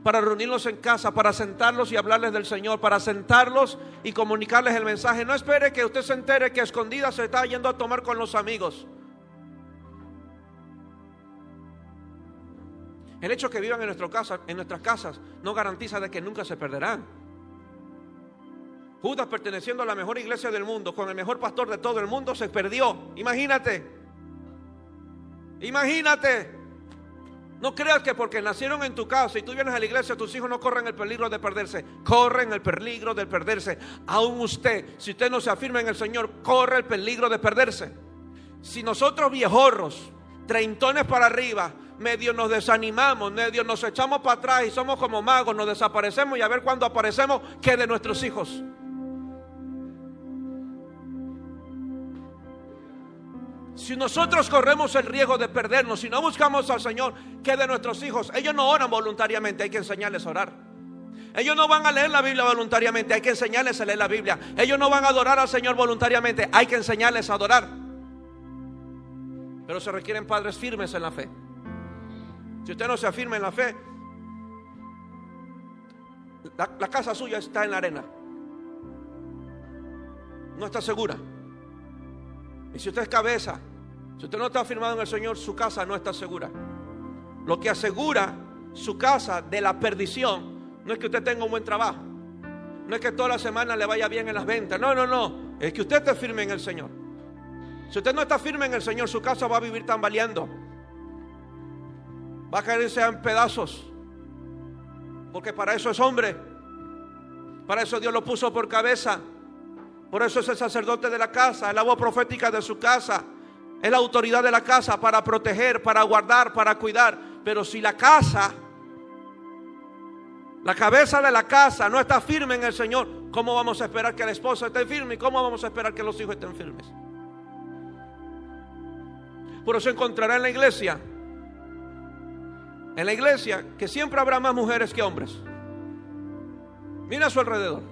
para reunirlos en casa, para sentarlos y hablarles del Señor, para sentarlos y comunicarles el mensaje. No espere que usted se entere que a escondidas se está yendo a tomar con los amigos. El hecho de que vivan en nuestras casas no garantiza de que nunca se perderán. Judas, perteneciendo a la mejor iglesia del mundo, con el mejor pastor de todo el mundo, se perdió. Imagínate. No creas que porque nacieron en tu casa y tú vienes a la iglesia, tus hijos no corren el peligro de perderse. Corren el peligro de perderse. Aún usted, si usted no se afirma en el Señor, corre el peligro de perderse. Si nosotros viejorros, treintones para arriba, medio nos desanimamos, medio nos echamos para atrás y somos como magos, nos desaparecemos y a ver cuándo aparecemos, ¿qué de nuestros hijos? Si nosotros corremos el riesgo de perdernos, si no buscamos al Señor, ¿qué de nuestros hijos? Ellos no oran voluntariamente, hay que enseñarles a orar. Ellos no van a leer la Biblia voluntariamente, hay que enseñarles a leer la Biblia. Ellos no van a adorar al Señor voluntariamente, hay que enseñarles a adorar. Pero se requieren padres firmes en la fe. Si usted no se afirma en la fe, la casa suya está en la arena, no está segura. Y si usted es cabeza, si usted no está afirmado en el Señor, su casa no está segura. Lo que asegura su casa de la perdición no es que usted tenga un buen trabajo, no es que toda la semana le vaya bien en las ventas, no, es que usted esté firme en el Señor. Si usted no está firme en el Señor, su casa va a vivir tambaleando, va a caerse en pedazos, porque para eso es hombre. Para eso Dios lo puso por cabeza. Por eso es el sacerdote de la casa, es la voz profética de su casa, es la autoridad de la casa para proteger, para guardar, para cuidar. Pero si la casa, la cabeza de la casa no está firme en el Señor, ¿cómo vamos a esperar que el esposo esté firme? ¿Y cómo vamos a esperar que los hijos estén firmes? Por eso encontrará en la iglesia que siempre habrá más mujeres que hombres. Mira a su alrededor.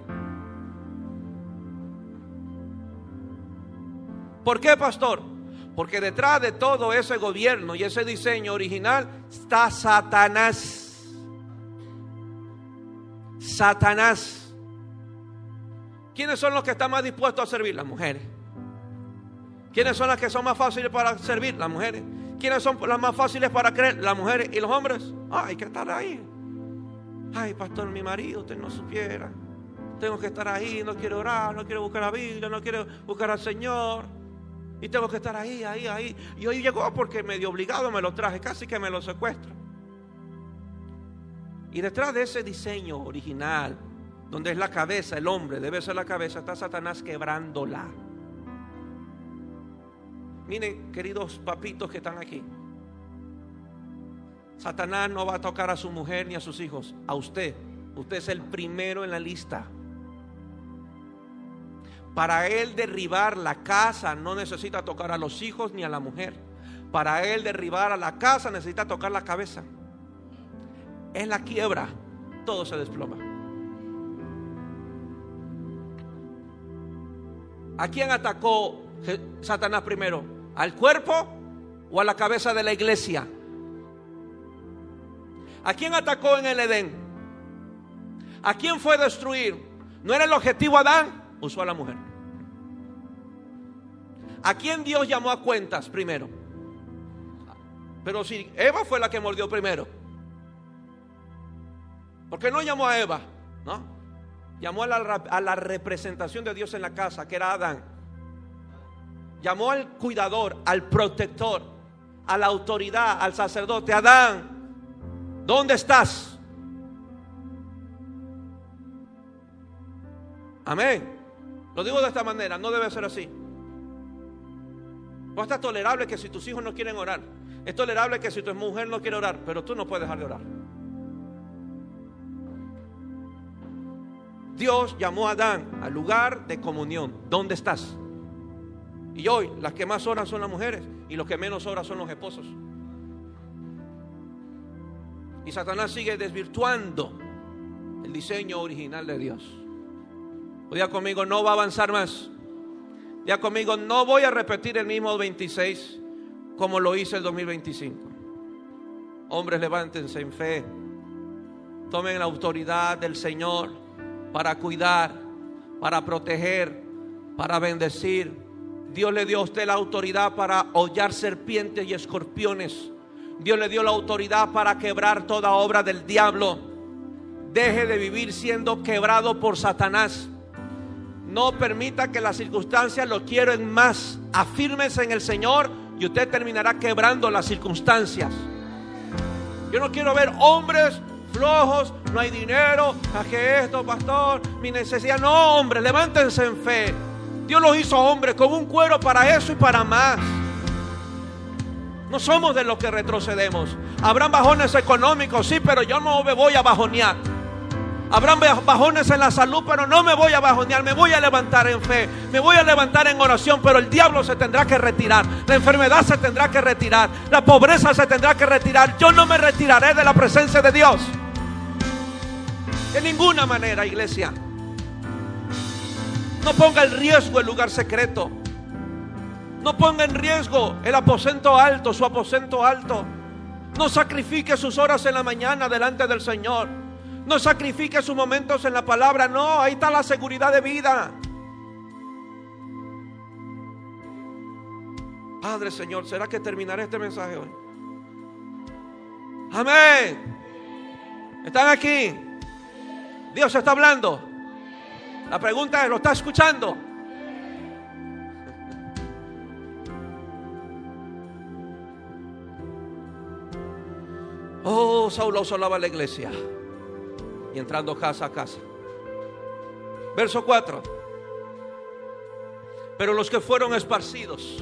¿Por qué, pastor? Porque detrás de todo ese gobierno y ese diseño original está Satanás. Satanás. ¿Quiénes son los que están más dispuestos a servir? Las mujeres. ¿Quiénes son las que son más fáciles para servir? Las mujeres. ¿Quiénes son las más fáciles para creer? Las mujeres. ¿Y los hombres? Hay que estar ahí. Ay, pastor, mi marido, usted no supiera. Tengo que estar ahí, no quiero orar, no quiero buscar la Biblia, no quiero buscar al Señor. Y tengo que estar ahí. Y hoy llegó porque medio obligado me lo traje, casi que me lo secuestro. Y detrás de ese diseño original, donde es la cabeza, el hombre debe ser la cabeza, está Satanás quebrándola. Miren, queridos papitos que están aquí, Satanás no va a tocar a su mujer ni a sus hijos, a usted. Usted es el primero en la lista. Para él derribar la casa no necesita tocar a los hijos ni a la mujer. Para él derribar a la casa necesita tocar la cabeza. Es la quiebra, todo se desploma. ¿A quién atacó Satanás primero? ¿Al cuerpo o a la cabeza de la iglesia? ¿A quién atacó en el Edén? ¿A quién fue a destruir? ¿No era el objetivo Adán? Usó a la mujer. ¿A quién Dios llamó a cuentas primero? Pero si Eva fue la que mordió primero, ¿por qué no llamó a Eva? ¿No? Llamó a la representación de Dios en la casa, que era Adán. Llamó al cuidador, al protector, a la autoridad, al sacerdote. Adán, ¿dónde estás? Amén. Lo digo de esta manera, no debe ser así. Pues es tolerable que si tus hijos no quieren orar, es tolerable que si tu mujer no quiere orar, pero tú no puedes dejar de orar. Dios llamó a Adán al lugar de comunión. ¿Dónde estás? Y hoy las que más oran son las mujeres y los que menos oran son los esposos. Y Satanás sigue desvirtuando el diseño original de Dios. Diga conmigo, no va a avanzar más. Diga conmigo, no voy a repetir el mismo 26 como lo hice el 2025. Hombres, levántense en fe. Tomen la autoridad del Señor para cuidar, para proteger, para bendecir. Dios le dio a usted la autoridad para hollar serpientes y escorpiones. Dios le dio la autoridad para quebrar toda obra del diablo. Deje de vivir siendo quebrado por Satanás. No permita que las circunstancias lo quieran más. Afírmese en el Señor y usted terminará quebrando las circunstancias. Yo no quiero ver hombres flojos, no hay dinero, que esto, pastor, mi necesidad. No, hombres, levántense en fe. Dios los hizo hombres con un cuero para eso y para más. No somos de los que retrocedemos. Habrán bajones económicos, sí, pero yo no me voy a bajonear. Habrán bajones en la salud, pero no me voy a bajonear. Me voy a levantar en fe, me voy a levantar en oración. Pero el diablo se tendrá que retirar, la enfermedad se tendrá que retirar, la pobreza se tendrá que retirar. Yo no me retiraré de la presencia de Dios de ninguna manera, iglesia. No ponga en riesgo el lugar secreto. No ponga en riesgo el aposento alto, su aposento alto. No sacrifique sus horas en la mañana delante del Señor. No sacrifique sus momentos en la palabra. No, ahí está la seguridad de vida. Padre, Señor, ¿será que terminaré este mensaje hoy? Amén. ¿Están aquí? Dios está hablando. La pregunta es, ¿lo está escuchando? Oh, Saulo asolaba la iglesia y entrando casa a casa. Verso 4. Pero los que fueron esparcidos.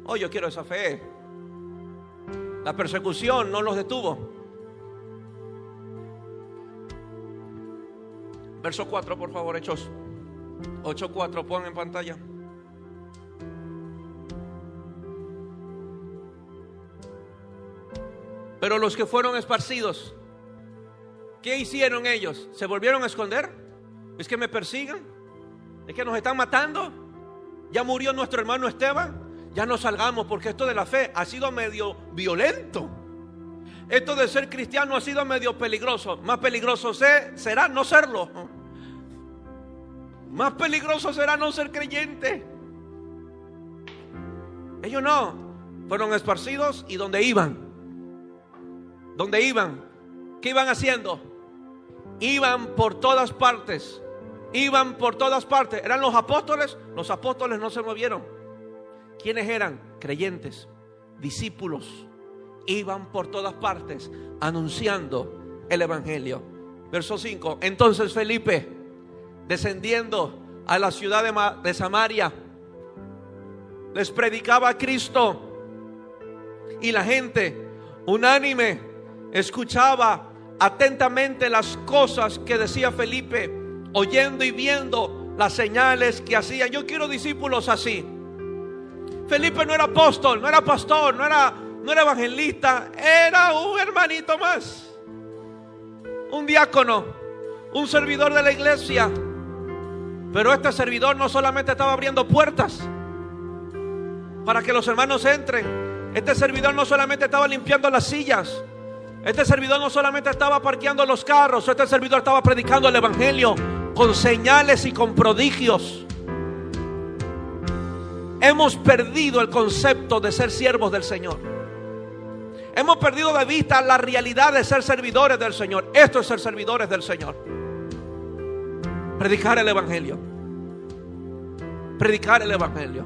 Oh, yo quiero esa fe. La persecución no los detuvo. Verso 4, por favor, Hechos 8:4, pon en pantalla. Pero los que fueron esparcidos, ¿qué hicieron ellos? ¿Se volvieron a esconder? ¿Es que me persigan? ¿Es que nos están matando? ¿Ya murió nuestro hermano Esteban? Ya no salgamos, porque esto de la fe ha sido medio violento. Esto de ser cristiano ha sido medio peligroso. Más peligroso será no serlo. Más peligroso será no ser creyente. Ellos no. Fueron esparcidos. ¿Y dónde iban? ¿Dónde iban? ¿Qué iban haciendo? Iban por todas partes. Iban por todas partes. ¿Eran los apóstoles? Los apóstoles no se movieron. ¿Quiénes eran? Creyentes, discípulos. Iban por todas partes anunciando el evangelio. Verso 5. Entonces Felipe, descendiendo a la ciudad de Samaria, les predicaba a Cristo, y la gente unánime escuchaba atentamente las cosas que decía Felipe, oyendo y viendo las señales que hacía. Yo quiero discípulos así. Felipe no era apóstol, no era pastor, no era evangelista, era un hermanito más, un diácono, un servidor de la iglesia. Pero este servidor no solamente estaba abriendo puertas para que los hermanos entren. Este servidor no solamente estaba limpiando las sillas. Este servidor no solamente estaba parqueando los carros. Este servidor estaba predicando el evangelio con señales y con prodigios. Hemos perdido el concepto de ser siervos del Señor. Hemos perdido de vista la realidad de ser servidores del Señor. Esto es ser servidores del Señor. Predicar el evangelio. Predicar el evangelio.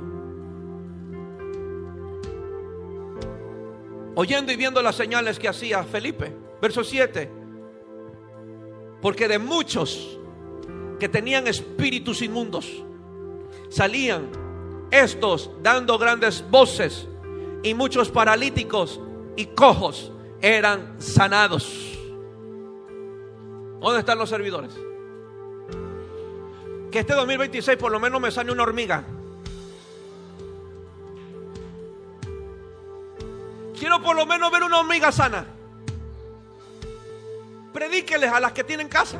Oyendo y viendo las señales que hacía Felipe. Verso 7. Porque de muchos que tenían espíritus inmundos salían estos dando grandes voces, y muchos paralíticos y cojos eran sanados. ¿Dónde están los servidores? Que este 2026 por lo menos me sane una hormiga. Quiero por lo menos ver una hormiga sana. Predíqueles a las que tienen casa.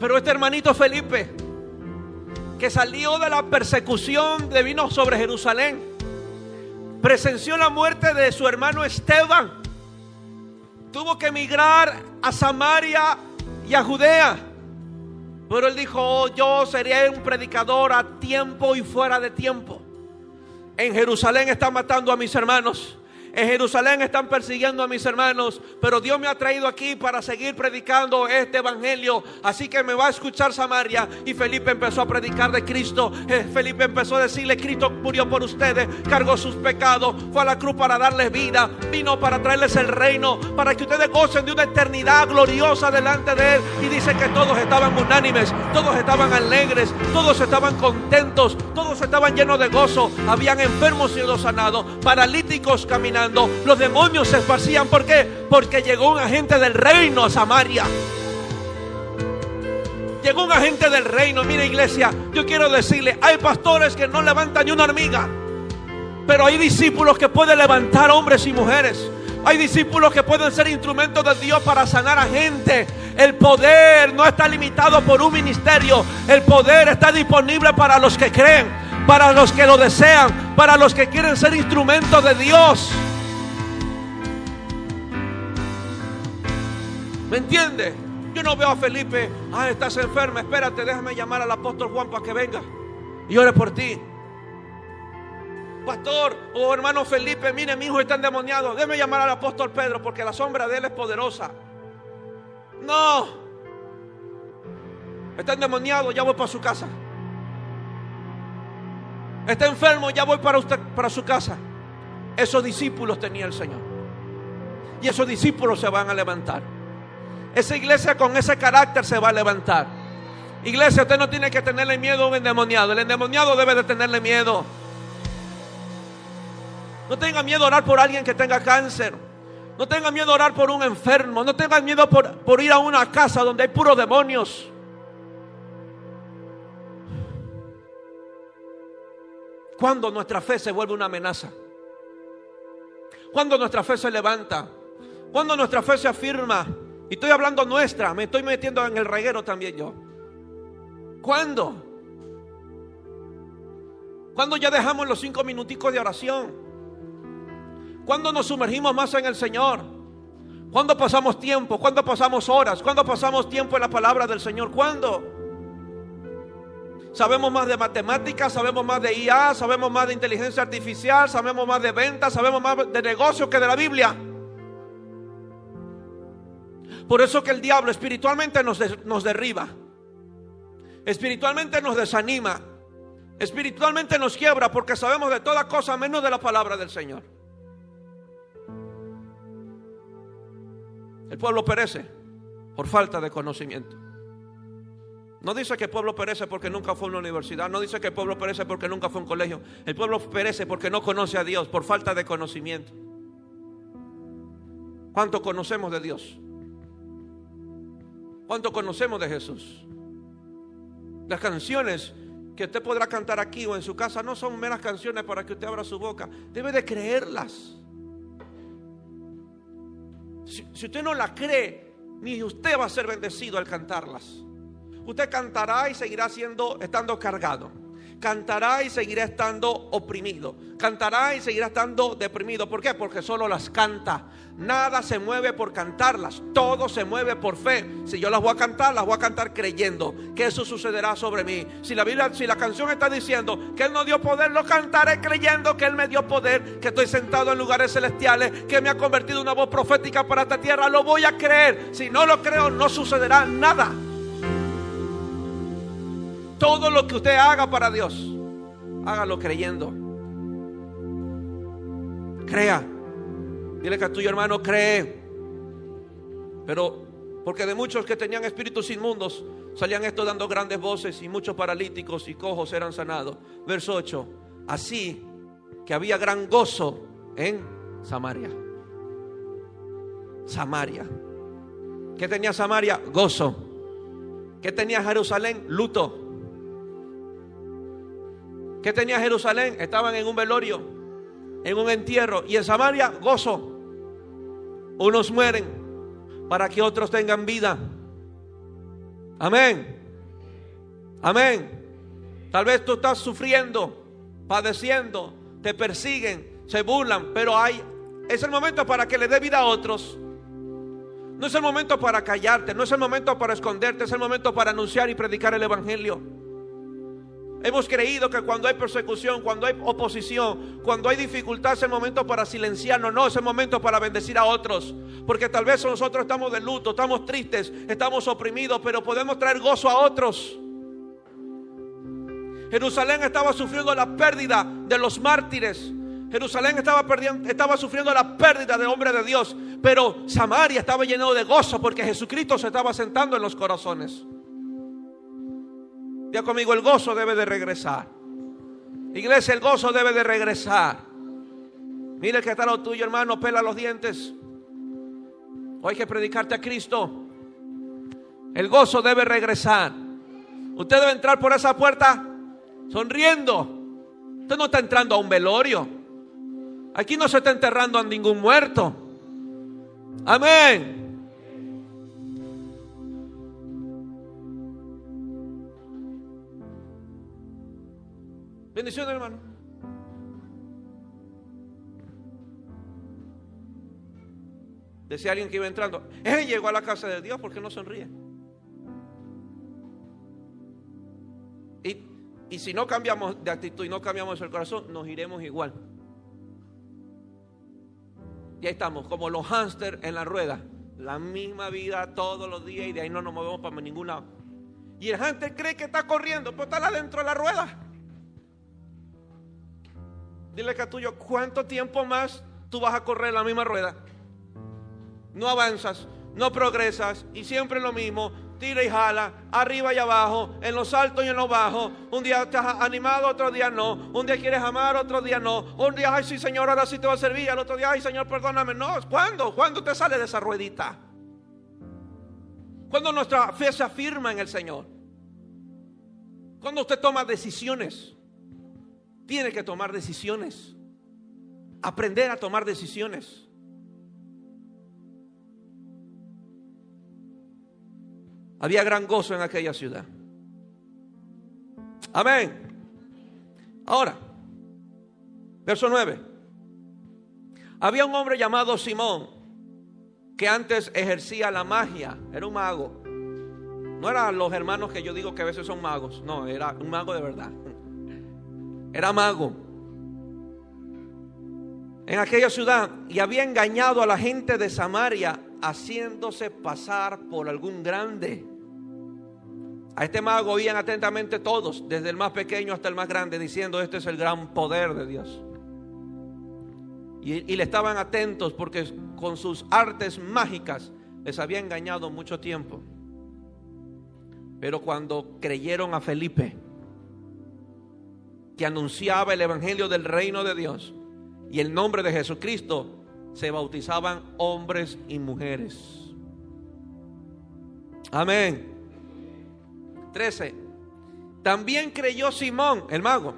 Pero este hermanito Felipe, que salió de la persecución que vino sobre Jerusalén, presenció la muerte de su hermano Esteban, tuvo que emigrar a Samaria y a Judea. Pero él dijo: oh, yo seré un predicador a tiempo y fuera de tiempo. En Jerusalén están matando a mis hermanos. En Jerusalén están persiguiendo a mis hermanos, pero Dios me ha traído aquí para seguir predicando este evangelio. Así que me va a escuchar Samaria. Y Felipe empezó a predicar de Cristo. Felipe empezó a decirle: Cristo murió por ustedes, cargó sus pecados, fue a la cruz para darles vida, vino para traerles el reino, para que ustedes gocen de una eternidad gloriosa delante de Él. Y dice que todos estaban unánimes, todos estaban alegres, todos estaban contentos, todos estaban llenos de gozo. Habían enfermos siendo sanados, paralíticos caminando. Los demonios se esparcían. ¿Por qué? Porque llegó un agente del reino a Samaria. Llegó un agente del reino. Mira, iglesia, yo quiero decirle: hay pastores que no levantan ni una hormiga, pero hay discípulos que pueden levantar hombres y mujeres. Hay discípulos que pueden ser instrumentos de Dios para sanar a gente. El poder no está limitado por un ministerio. El poder está disponible para los que creen, para los que lo desean, para los que quieren ser instrumentos de Dios. ¿Me entiende? Yo no veo a Felipe: ah, estás enferma, espérate, déjame llamar al apóstol Juan para que venga y ore por ti. Pastor o hermano Felipe, mire, mi hijo está endemoniado, déjame llamar al apóstol Pedro porque la sombra de él es poderosa. No. Está endemoniado, ya voy para su casa. Está enfermo, ya voy para su casa. Esos discípulos tenía el Señor. y esos discípulos se van a levantar. Esa iglesia con ese carácter se va a levantar. Iglesia, usted no tiene que tenerle miedo a un endemoniado. El endemoniado debe de tenerle miedo. No tenga miedo a orar por alguien que tenga cáncer. No tenga miedo a orar por un enfermo. No tenga miedo por ir a una casa donde hay puros demonios. Cuando nuestra fe se vuelve una amenaza. Cuando nuestra fe se levanta. Cuando nuestra fe se afirma. Y estoy hablando nuestra. Me estoy metiendo en el reguero también yo. ¿Cuándo? Cuando ya dejamos los 5 minuticos de oración. Cuando nos sumergimos más en el Señor. Cuando pasamos tiempo. Cuando pasamos horas. Cuando pasamos tiempo en la palabra del Señor. ¿Cuándo? Sabemos más de matemáticas, sabemos más de IA, sabemos más de inteligencia artificial, sabemos más de ventas, sabemos más de negocios que de la Biblia. Por eso que el diablo espiritualmente nos derriba, espiritualmente nos desanima, espiritualmente nos quiebra, porque sabemos de toda cosa menos de la palabra del Señor. El pueblo perece por falta de conocimiento. No dice que el pueblo perece porque nunca fue a una universidad. No dice que el pueblo perece porque nunca fue a un colegio. El pueblo perece porque no conoce a Dios, por falta de conocimiento. ¿Cuánto conocemos de Dios? ¿Cuánto conocemos de Jesús? Las canciones que usted podrá cantar aquí o en su casa no son meras canciones para que usted abra su boca. Debe de creerlas. Si usted no las cree, ni usted va a ser bendecido al cantarlas. Usted cantará y seguirá estando cargado. Cantará y seguirá estando oprimido. Cantará y seguirá estando deprimido. ¿Por qué? Porque solo las canta. Nada se mueve por cantarlas. Todo se mueve por fe. Si yo las voy a cantar creyendo que eso sucederá sobre mí. Si la canción está diciendo que Él nos dio poder, lo cantaré creyendo que Él me dio poder, que estoy sentado en lugares celestiales, que me ha convertido en una voz profética para esta tierra. Lo voy a creer. Si no lo creo, no sucederá nada. Todo lo que usted haga para Dios, hágalo creyendo. Crea. Dile que a tu hermano cree. Pero porque de muchos que tenían espíritus inmundos salían estos dando grandes voces, y muchos paralíticos y cojos eran sanados. Verso 8. Así que había gran gozo en Samaria. Samaria. ¿Qué tenía Samaria? Gozo. ¿Qué tenía Jerusalén? Luto. ¿Qué tenía Jerusalén? Estaban en un velorio, en un entierro. Y en Samaria, gozo. Unos mueren para que otros tengan vida. Amén. Amén. Tal vez tú estás sufriendo, padeciendo, te persiguen, se burlan, pero es el momento para que le dé vida a otros. No es el momento para callarte, no es el momento para esconderte, es el momento para anunciar y predicar el evangelio. Hemos creído que cuando hay persecución, cuando hay oposición, cuando hay dificultad, es el momento para silenciarnos. No, es el momento para bendecir a otros. Porque tal vez nosotros estamos de luto, estamos tristes, estamos oprimidos, pero podemos traer gozo a otros. Jerusalén estaba sufriendo la pérdida de los mártires. Jerusalén estaba sufriendo la pérdida del hombre de Dios. Pero Samaria estaba lleno de gozo porque Jesucristo se estaba sentando en los corazones. Ya conmigo, el gozo debe de regresar. Iglesia, el gozo debe de regresar. Mire que está lo tuyo, hermano, pela los dientes. Hoy hay que predicarte a Cristo. El gozo debe regresar. Usted debe entrar por esa puerta sonriendo. Usted no está entrando a un velorio. Aquí no se está enterrando a ningún muerto. Amén. Bendición, hermano. Decía alguien que iba entrando: él llegó a la casa de Dios. ¿Por qué no sonríe? Y si no cambiamos de actitud y no cambiamos el corazón, nos iremos igual. Y ahí estamos, como los hámsters en la rueda. La misma vida todos los días, y de ahí no nos movemos para ningún lado. Y el hámster cree que está corriendo, pero está adentro de la rueda. Dile que a tuyo: ¿cuánto tiempo más tú vas a correr en la misma rueda? no avanzas, no progresas y siempre lo mismo, tira y jala, arriba y abajo, en los altos y en los bajos. Un día estás animado, otro día no. Un día quieres amar, otro día no. Un día, ay sí Señor, ahora sí te va a servir. Al otro día, ay Señor, perdóname. No, ¿cuándo? ¿Cuándo te sale de esa ruedita? Cuando nuestra fe se afirma en el Señor. Cuando usted toma decisiones. Tiene que tomar decisiones. Aprender a tomar decisiones. Había gran gozo en aquella ciudad. Amén. Ahora, verso 9. Había un hombre llamado Simón, que antes ejercía la magia. Era un mago. No eran los hermanos que yo digo que a veces son magos. No, era un mago de verdad. Era mago en aquella ciudad, y había engañado a la gente de Samaria, haciéndose pasar por algún grande. A este mago oían atentamente todos, desde el más pequeño hasta el más grande, diciendo: este es el gran poder de Dios. Y le estaban atentos, porque con sus artes mágicas les había engañado mucho tiempo. Pero cuando creyeron a Felipe, que anunciaba el evangelio del reino de Dios y el nombre de Jesucristo, se bautizaban hombres y mujeres. Amén. 13. También creyó Simón, el mago,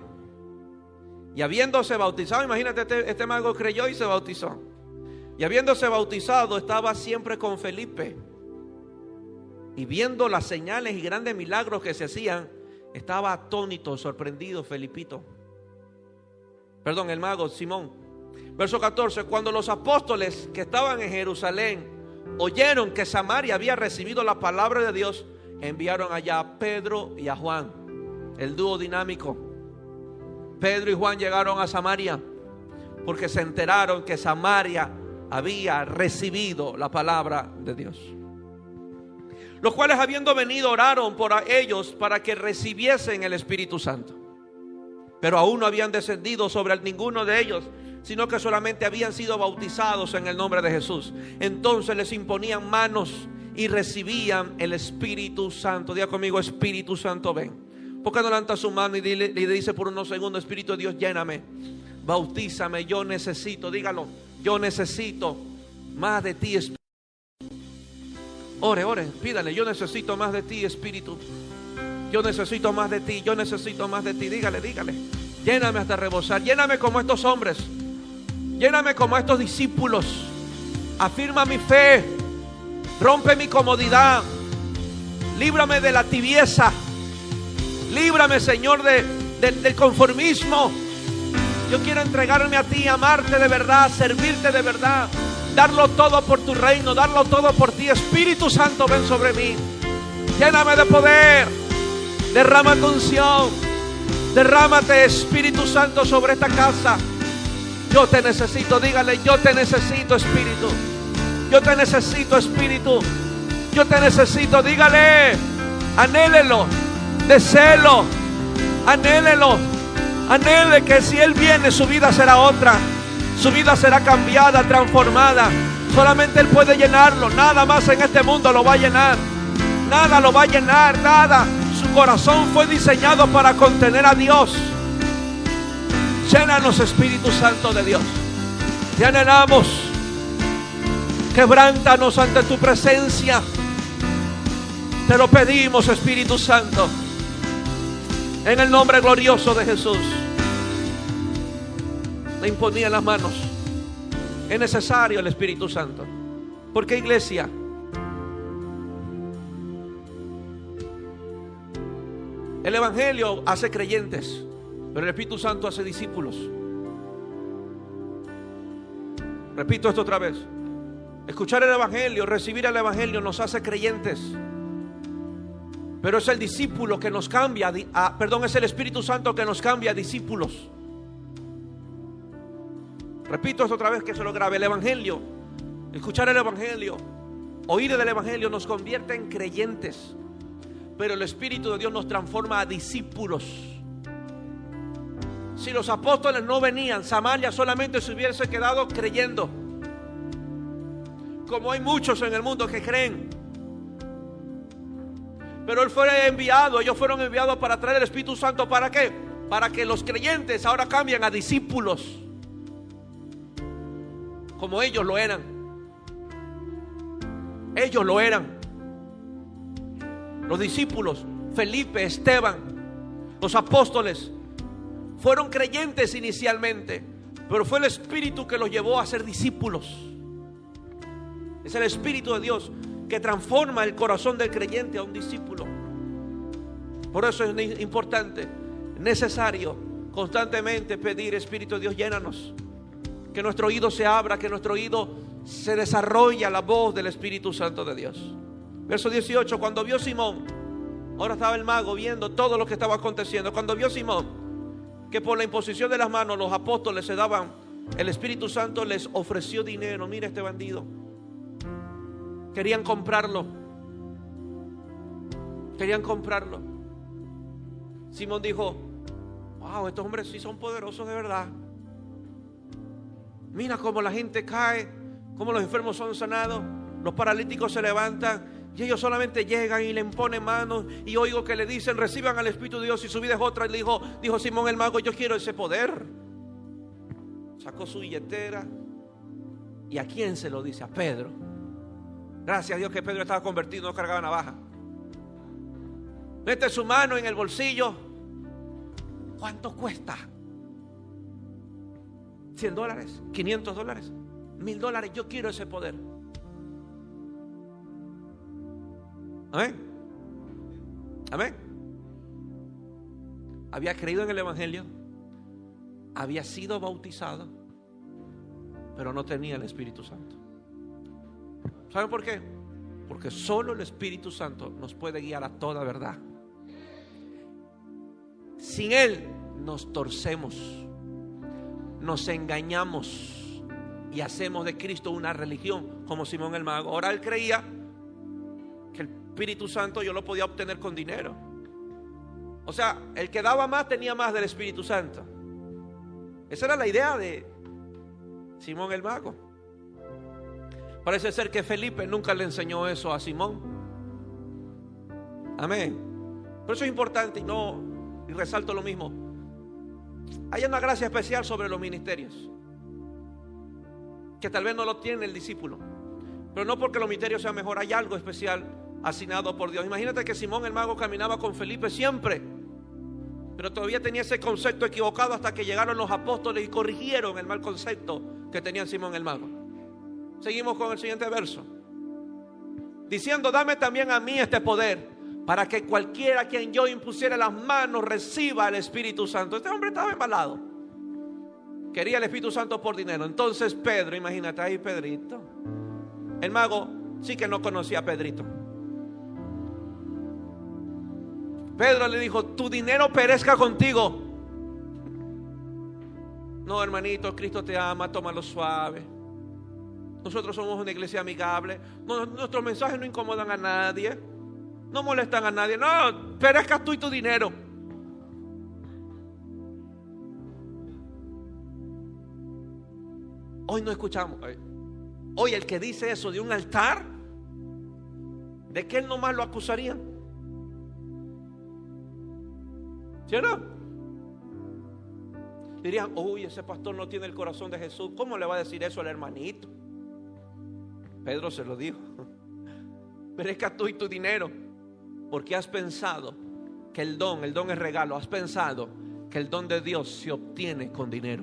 y habiéndose bautizado, imagínate, este mago creyó y se bautizó. Y habiéndose bautizado, estaba siempre con Felipe. Y viendo las señales y grandes milagros que se hacían, estaba atónito, sorprendido Felipito. Perdón, el mago Simón. Verso 14. Cuando los apóstoles que estaban en Jerusalén oyeron que Samaria había recibido la palabra de Dios, enviaron allá a Pedro y a Juan, el dúo dinámico. Pedro y Juan llegaron a Samaria porque se enteraron que Samaria había recibido la palabra de Dios. Los cuales, habiendo venido, oraron por ellos para que recibiesen el Espíritu Santo. Pero aún no habían descendido sobre ninguno de ellos, sino que solamente habían sido bautizados en el nombre de Jesús. Entonces les imponían manos y recibían el Espíritu Santo. Diga conmigo: Espíritu Santo, ven. ¿Por qué no levanta su mano y le dice por unos segundos: Espíritu de Dios, lléname, bautízame, yo necesito, dígalo, yo necesito más de ti, Espíritu. Ore, pídale: yo necesito más de ti, Espíritu. Yo necesito más de ti, yo necesito más de ti. Dígale: lléname hasta rebosar, lléname como estos hombres, lléname como estos discípulos. Afirma mi fe, rompe mi comodidad, líbrame de la tibieza, líbrame, Señor, del conformismo. Yo quiero entregarme a ti, amarte de verdad, servirte de verdad, darlo todo por tu reino, darlo todo por ti. Espíritu Santo, ven sobre mí, lléname de poder, derrama tu unción, derrámate, Espíritu Santo, sobre esta casa. Yo te necesito, dígale: yo te necesito, Espíritu. Yo te necesito, Espíritu. Yo te necesito, dígale. Anhélelo, deséelo, anhélelo. Anhele que si Él viene, su vida será otra. Su vida será cambiada, transformada. Solamente Él puede llenarlo. Nada más en este mundo lo va a llenar. Nada lo va a llenar, nada. Su corazón fue diseñado para contener a Dios. Llénanos, Espíritu Santo de Dios. Te anhelamos. Quebrántanos ante tu presencia. Te lo pedimos, Espíritu Santo, en el nombre glorioso de Jesús. Le imponía las manos. Es necesario el Espíritu Santo. ¿Por qué, iglesia? El Evangelio hace creyentes, pero el Espíritu Santo hace discípulos. Repito esto otra vez. Escuchar el Evangelio, recibir el Evangelio nos hace creyentes, pero es el discípulo que nos cambia, es el Espíritu Santo que nos cambia a discípulos. Repito esto otra vez, que se lo grabe. El Evangelio, escuchar el Evangelio, oír del Evangelio nos convierte en creyentes, pero el Espíritu de Dios nos transforma a discípulos. Si los apóstoles no venían, Samaria solamente se hubiese quedado creyendo. como hay muchos en el mundo que creen. Pero Él fue enviado, ellos fueron enviados para traer el Espíritu Santo. ¿Para qué? Para que los creyentes ahora cambien a discípulos, como ellos lo eran. Ellos lo eran. Los discípulos, Felipe, Esteban, los apóstoles, fueron creyentes inicialmente, pero fue el Espíritu que los llevó a ser discípulos. Es el Espíritu de Dios que transforma el corazón del creyente a un discípulo. Por eso es importante, necesario, constantemente pedir: Espíritu de Dios, llénanos. Que nuestro oído se abra, que nuestro oído se desarrolle a la voz del Espíritu Santo de Dios. Verso 18, cuando vio Simón, ahora estaba el mago viendo todo lo que estaba aconteciendo. Cuando vio Simón que por la imposición de las manos los apóstoles se daban, el Espíritu Santo les ofreció dinero. Mira este bandido. Querían comprarlo. Querían comprarlo. Simón dijo: wow, estos hombres sí son poderosos de verdad. Mira cómo la gente cae, cómo los enfermos son sanados, los paralíticos se levantan, y ellos solamente llegan y le imponen manos. Y oigo que le dicen: reciban al Espíritu de Dios, y su vida es otra. Y le dijo Simón el mago: yo quiero ese poder. Sacó su billetera. ¿Y a quién se lo dice? A Pedro. Gracias a Dios que Pedro estaba convertido, no cargaba navaja. Mete su mano en el bolsillo. ¿Cuánto cuesta? $100, $500, $1000. Yo quiero ese poder. Amén. Amén. Había creído en el Evangelio, había sido bautizado, pero no tenía el Espíritu Santo. ¿Saben por qué? Porque solo el Espíritu Santo nos puede guiar a toda verdad. Sin Él nos torcemos, nos engañamos y hacemos de Cristo una religión, como Simón el mago. Ahora él creía que el Espíritu Santo yo lo podía obtener con dinero. O sea, el que daba más tenía más del Espíritu Santo. Esa era la idea de Simón el mago. Parece ser que Felipe nunca le enseñó eso a Simón. Amén. Por eso es importante, y resalto lo mismo: hay una gracia especial sobre los ministerios, que tal vez no lo tiene el discípulo, pero no porque los ministerios sean mejor. Hay algo especial asignado por Dios. Imagínate que Simón el mago caminaba con Felipe siempre, pero todavía tenía ese concepto equivocado hasta que llegaron los apóstoles y corrigieron el mal concepto que tenía Simón el mago. Seguimos con el siguiente verso, diciendo: dame también a mí este poder, para que cualquiera a quien yo impusiera las manos reciba el Espíritu Santo. Este hombre estaba embalado, quería el Espíritu Santo por dinero. Entonces Pedro, imagínate ahí Pedrito, el mago sí que no conocía a Pedrito. Pedro le dijo: tu dinero perezca contigo. No, hermanito, Cristo te ama, tómalo suave. Nosotros somos una iglesia amigable. Nuestros mensajes no incomodan a nadie, no molestan a nadie. No, perezcas tú y tu dinero. Hoy no escuchamos. Hoy el que dice eso de un altar, ¿de qué él nomás lo acusarían? ¿Sí o no? Dirían: uy, ese pastor no tiene el corazón de Jesús. ¿Cómo le va a decir eso al hermanito? Pedro se lo dijo: perezca tú y tu dinero, porque has pensado que el don es regalo. Has pensado que el don de Dios se obtiene con dinero.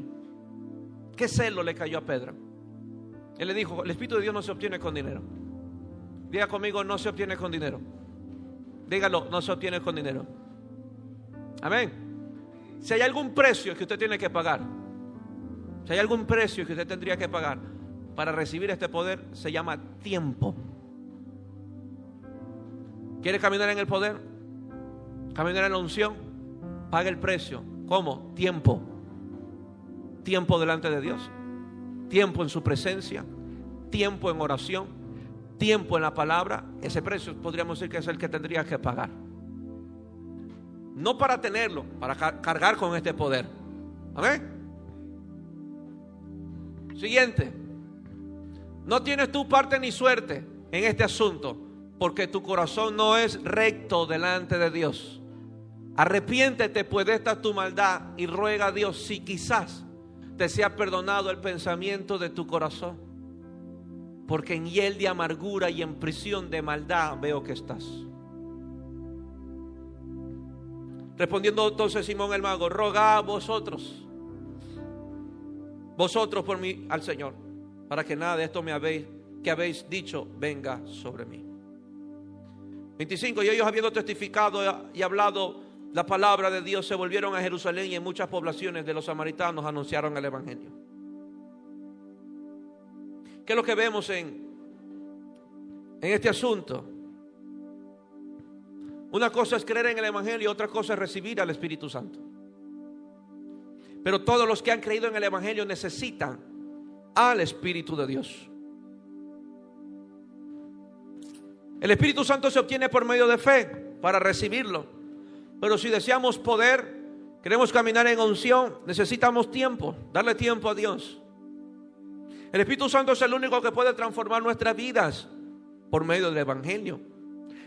¿Qué celo le cayó a Pedro? Él le dijo: el Espíritu de Dios no se obtiene con dinero. Diga conmigo: no se obtiene con dinero. Dígalo: no se obtiene con dinero. Amén. Si hay algún precio que usted tiene que pagar, si hay algún precio que usted tendría que pagar para recibir este poder, se llama tiempo. ¿Quiere caminar en el poder? ¿Caminar en la unción? Paga el precio. ¿Cómo? Tiempo. Tiempo delante de Dios, tiempo en su presencia, tiempo en oración, tiempo en la palabra. Ese precio podríamos decir que es el que tendría que pagar. No para tenerlo, para cargar con este poder. Amén. Siguiente. No tienes tu parte ni suerte en este asunto, porque tu corazón no es recto delante de Dios. Arrepiéntete pues de esta tu maldad y ruega a Dios si quizás te sea perdonado el pensamiento de tu corazón, porque en hiel de amargura y en prisión de maldad veo que estás. Respondiendo entonces Simón el mago, rogad vosotros por mí al Señor, para que nada de esto que habéis dicho venga sobre mí. 25. Y ellos, habiendo testificado y hablado la palabra de Dios, se volvieron a Jerusalén, y en muchas poblaciones de los samaritanos anunciaron el evangelio. ¿Qué es lo que vemos en este asunto? Una cosa es creer en el evangelio, otra cosa es recibir al Espíritu Santo. Pero todos los que han creído en el evangelio necesitan al Espíritu de Dios. El Espíritu Santo se obtiene por medio de fe para recibirlo. Pero si deseamos poder, queremos caminar en unción, necesitamos tiempo, darle tiempo a Dios. El Espíritu Santo es el único que puede transformar nuestras vidas por medio del evangelio.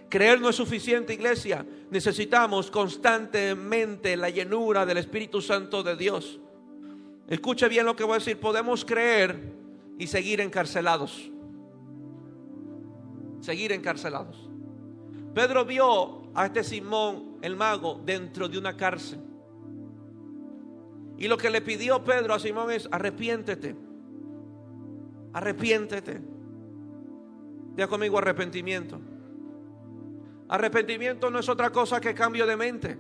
Creer no es suficiente, iglesia. Necesitamos constantemente la llenura del Espíritu Santo de Dios. Escuche bien lo que voy a decir. Podemos creer y seguir encarcelados. Seguir encarcelados. Pedro vio a este Simón el mago dentro de una cárcel, y lo que le pidió Pedro a Simón es: arrepiéntete. Arrepiéntete. Diga conmigo: arrepentimiento. Arrepentimiento no es otra cosa que cambio de mente,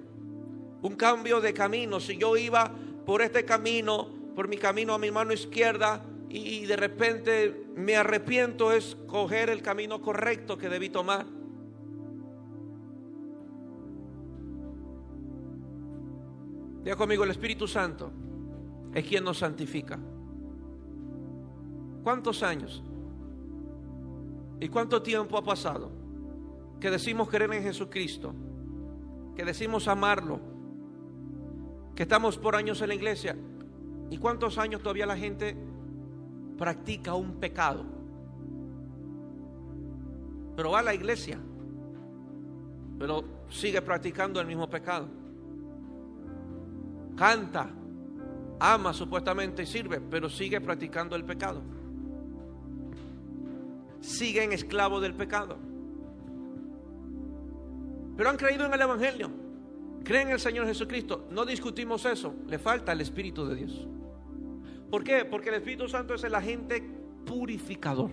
un cambio de camino. Si yo iba por este camino, por mi camino a mi mano izquierda, y de repente me arrepiento, es coger el camino correcto que debí tomar. Diga conmigo: el Espíritu Santo es quien nos santifica. ¿Cuántos años y cuánto tiempo ha pasado que decimos creer en Jesucristo, que decimos amarlo, que estamos por años en la iglesia, y cuántos años todavía la gente practica un pecado, pero va a la iglesia, pero sigue practicando el mismo pecado? Canta, ama supuestamente y sirve, pero sigue practicando el pecado. Siguen esclavos del pecado. Pero han creído en el evangelio, creen en el Señor Jesucristo. No discutimos eso. Le falta el Espíritu de Dios. ¿Por qué? Porque el Espíritu Santo es el agente purificador.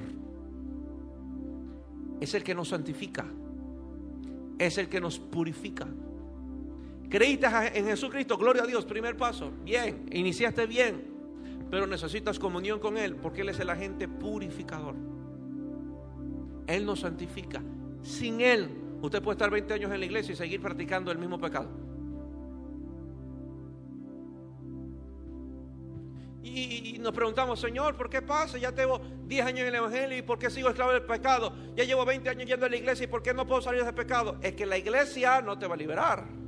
Es el que nos santifica, es el que nos purifica. Creíste en Jesucristo, gloria a Dios, primer paso, bien, iniciaste bien, pero necesitas comunión con Él, porque Él es el agente purificador. Él nos santifica. Sin Él, usted puede estar 20 años en la iglesia y seguir practicando el mismo pecado. Y nos preguntamos: Señor, ¿por qué pasa? Ya tengo 10 años en el evangelio, ¿y por qué sigo esclavo del pecado? Ya llevo 20 años yendo a la iglesia, ¿y por qué no puedo salir de ese pecado? Es que la iglesia no te va a liberar.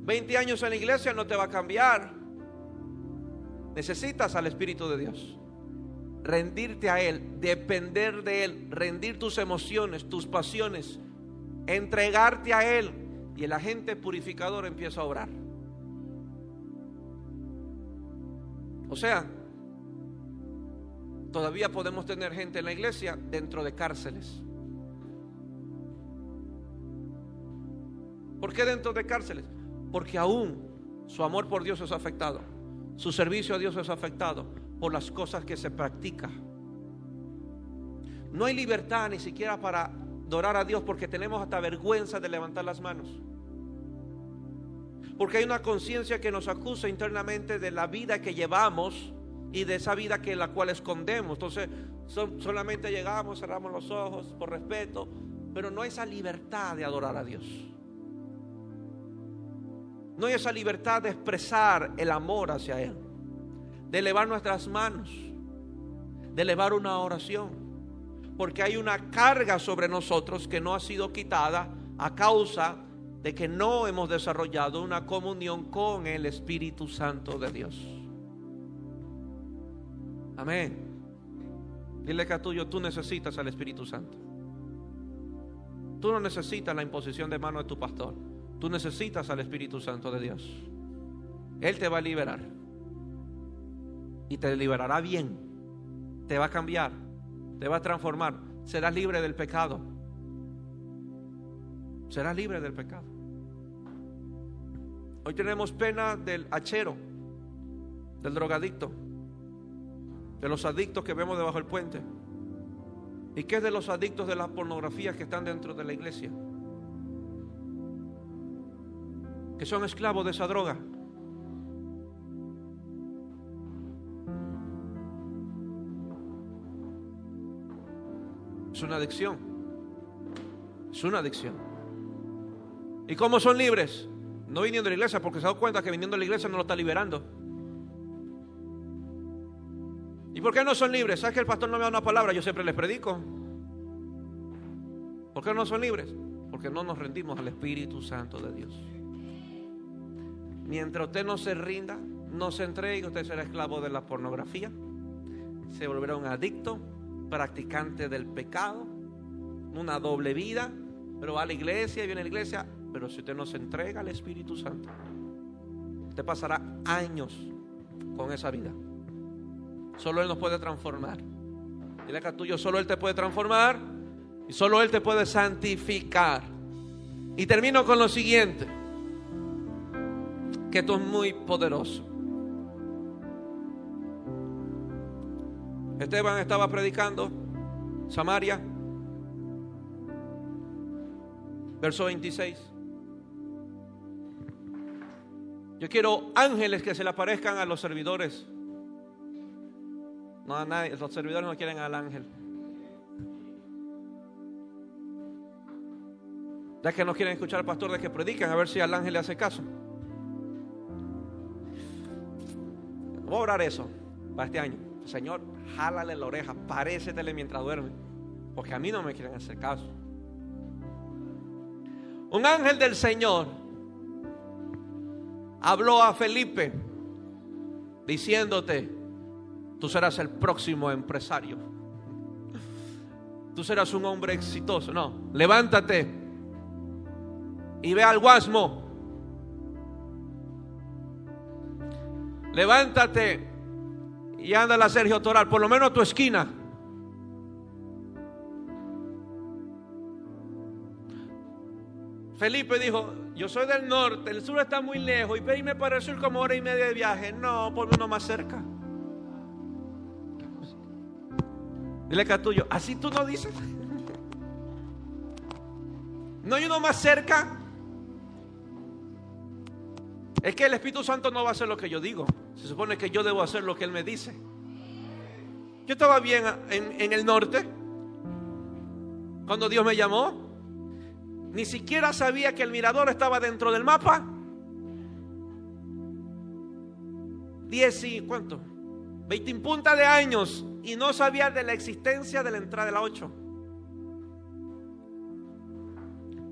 20 años en la iglesia no te va a cambiar. Necesitas al Espíritu de Dios, rendirte a Él, depender de Él, rendir tus emociones, tus pasiones, entregarte a Él, y el agente purificador empieza a obrar. O sea, todavía podemos tener gente en la iglesia dentro de cárceles. ¿Por qué dentro de cárceles? Porque aún su amor por Dios es afectado, su servicio a Dios es afectado por las cosas que se practica. No hay libertad ni siquiera para adorar a Dios, porque tenemos hasta vergüenza de levantar las manos, porque hay una conciencia que nos acusa internamente de la vida que llevamos y de esa vida que la cual escondemos. Entonces solamente llegamos, cerramos los ojos por respeto, pero no hay esa libertad de adorar a Dios. No hay esa libertad de expresar el amor hacia Él, de elevar nuestras manos, de elevar una oración, porque hay una carga sobre nosotros que no ha sido quitada a causa de que no hemos desarrollado una comunión con el Espíritu Santo de Dios. Amén. Dile que a tuyo, tú necesitas al Espíritu Santo. Tú no necesitas la imposición de mano de tu pastor. Tú necesitas al Espíritu Santo de Dios. Él te va a liberar. Y te liberará bien. Te va a cambiar. Te va a transformar. Serás libre del pecado. Serás libre del pecado. Hoy tenemos pena del hachero, del drogadicto, de los adictos que vemos debajo del puente. ¿Y qué es de los adictos de la pornografía que están dentro de la iglesia? Que son esclavos de esa droga. Es una adicción. Es una adicción. ¿Y cómo son libres? No viniendo a la iglesia, porque se ha dado cuenta que viniendo a la iglesia no lo está liberando. ¿Y por qué no son libres? ¿Sabes que el pastor no me da una palabra? Yo siempre les predico. ¿Por qué no son libres? Porque no nos rendimos al Espíritu Santo de Dios. Mientras usted no se rinda, no se entregue, usted será esclavo de la pornografía, se volverá un adicto, practicante del pecado, una doble vida, pero va a la iglesia y viene a la iglesia. Pero si usted no se entrega al Espíritu Santo, usted pasará años con esa vida. Solo Él nos puede transformar. Dile acá tuyo, solo Él te puede transformar y solo Él te puede santificar. Y termino con lo siguiente, que esto es muy poderoso. Esteban estaba predicando Samaria, verso 26. Yo quiero ángeles que se le aparezcan a los servidores. No, a nadie, los servidores no quieren al ángel. Ya que no quieren escuchar al pastor de que predican, a ver si al ángel le hace caso. Voy a orar eso para este año. Señor, jálale la oreja, parécetele mientras duerme, porque a mí no me quieren hacer caso. Un ángel del Señor habló a Felipe diciéndote: tú serás el próximo empresario, tú serás un hombre exitoso. No, levántate y ve al Guasmo, levántate y anda a la Sergio Toral, por lo menos a tu esquina. Felipe dijo: yo soy del norte, el sur está muy lejos, y irme para el sur como 1 hora y media de viaje. No, ponme uno más cerca. Dile que a tuyo, así tú no dices. No hay uno más cerca. Es que el Espíritu Santo no va a hacer lo que yo digo. Se supone que yo debo hacer lo que Él me dice. Yo estaba bien en el norte cuando Dios me llamó. Ni siquiera sabía que el mirador estaba dentro del mapa. 20 y punta de años, y no sabía de la existencia de la entrada de la 8.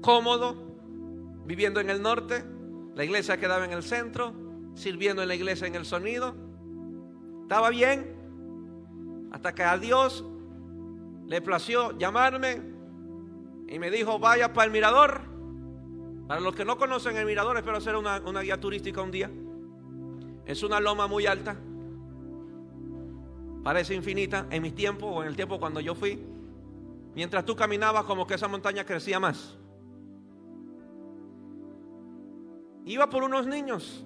Cómodo, viviendo en el norte. La iglesia quedaba en el centro, sirviendo en la iglesia en el sonido. Estaba bien, hasta que a Dios le plació llamarme y me dijo: vaya para el mirador. Para los que no conocen el mirador, espero hacer una guía turística un día. Es una loma muy alta, parece infinita. En mis tiempos, o en el tiempo cuando yo fui, mientras tú caminabas, como que esa montaña crecía más. Iba por unos niños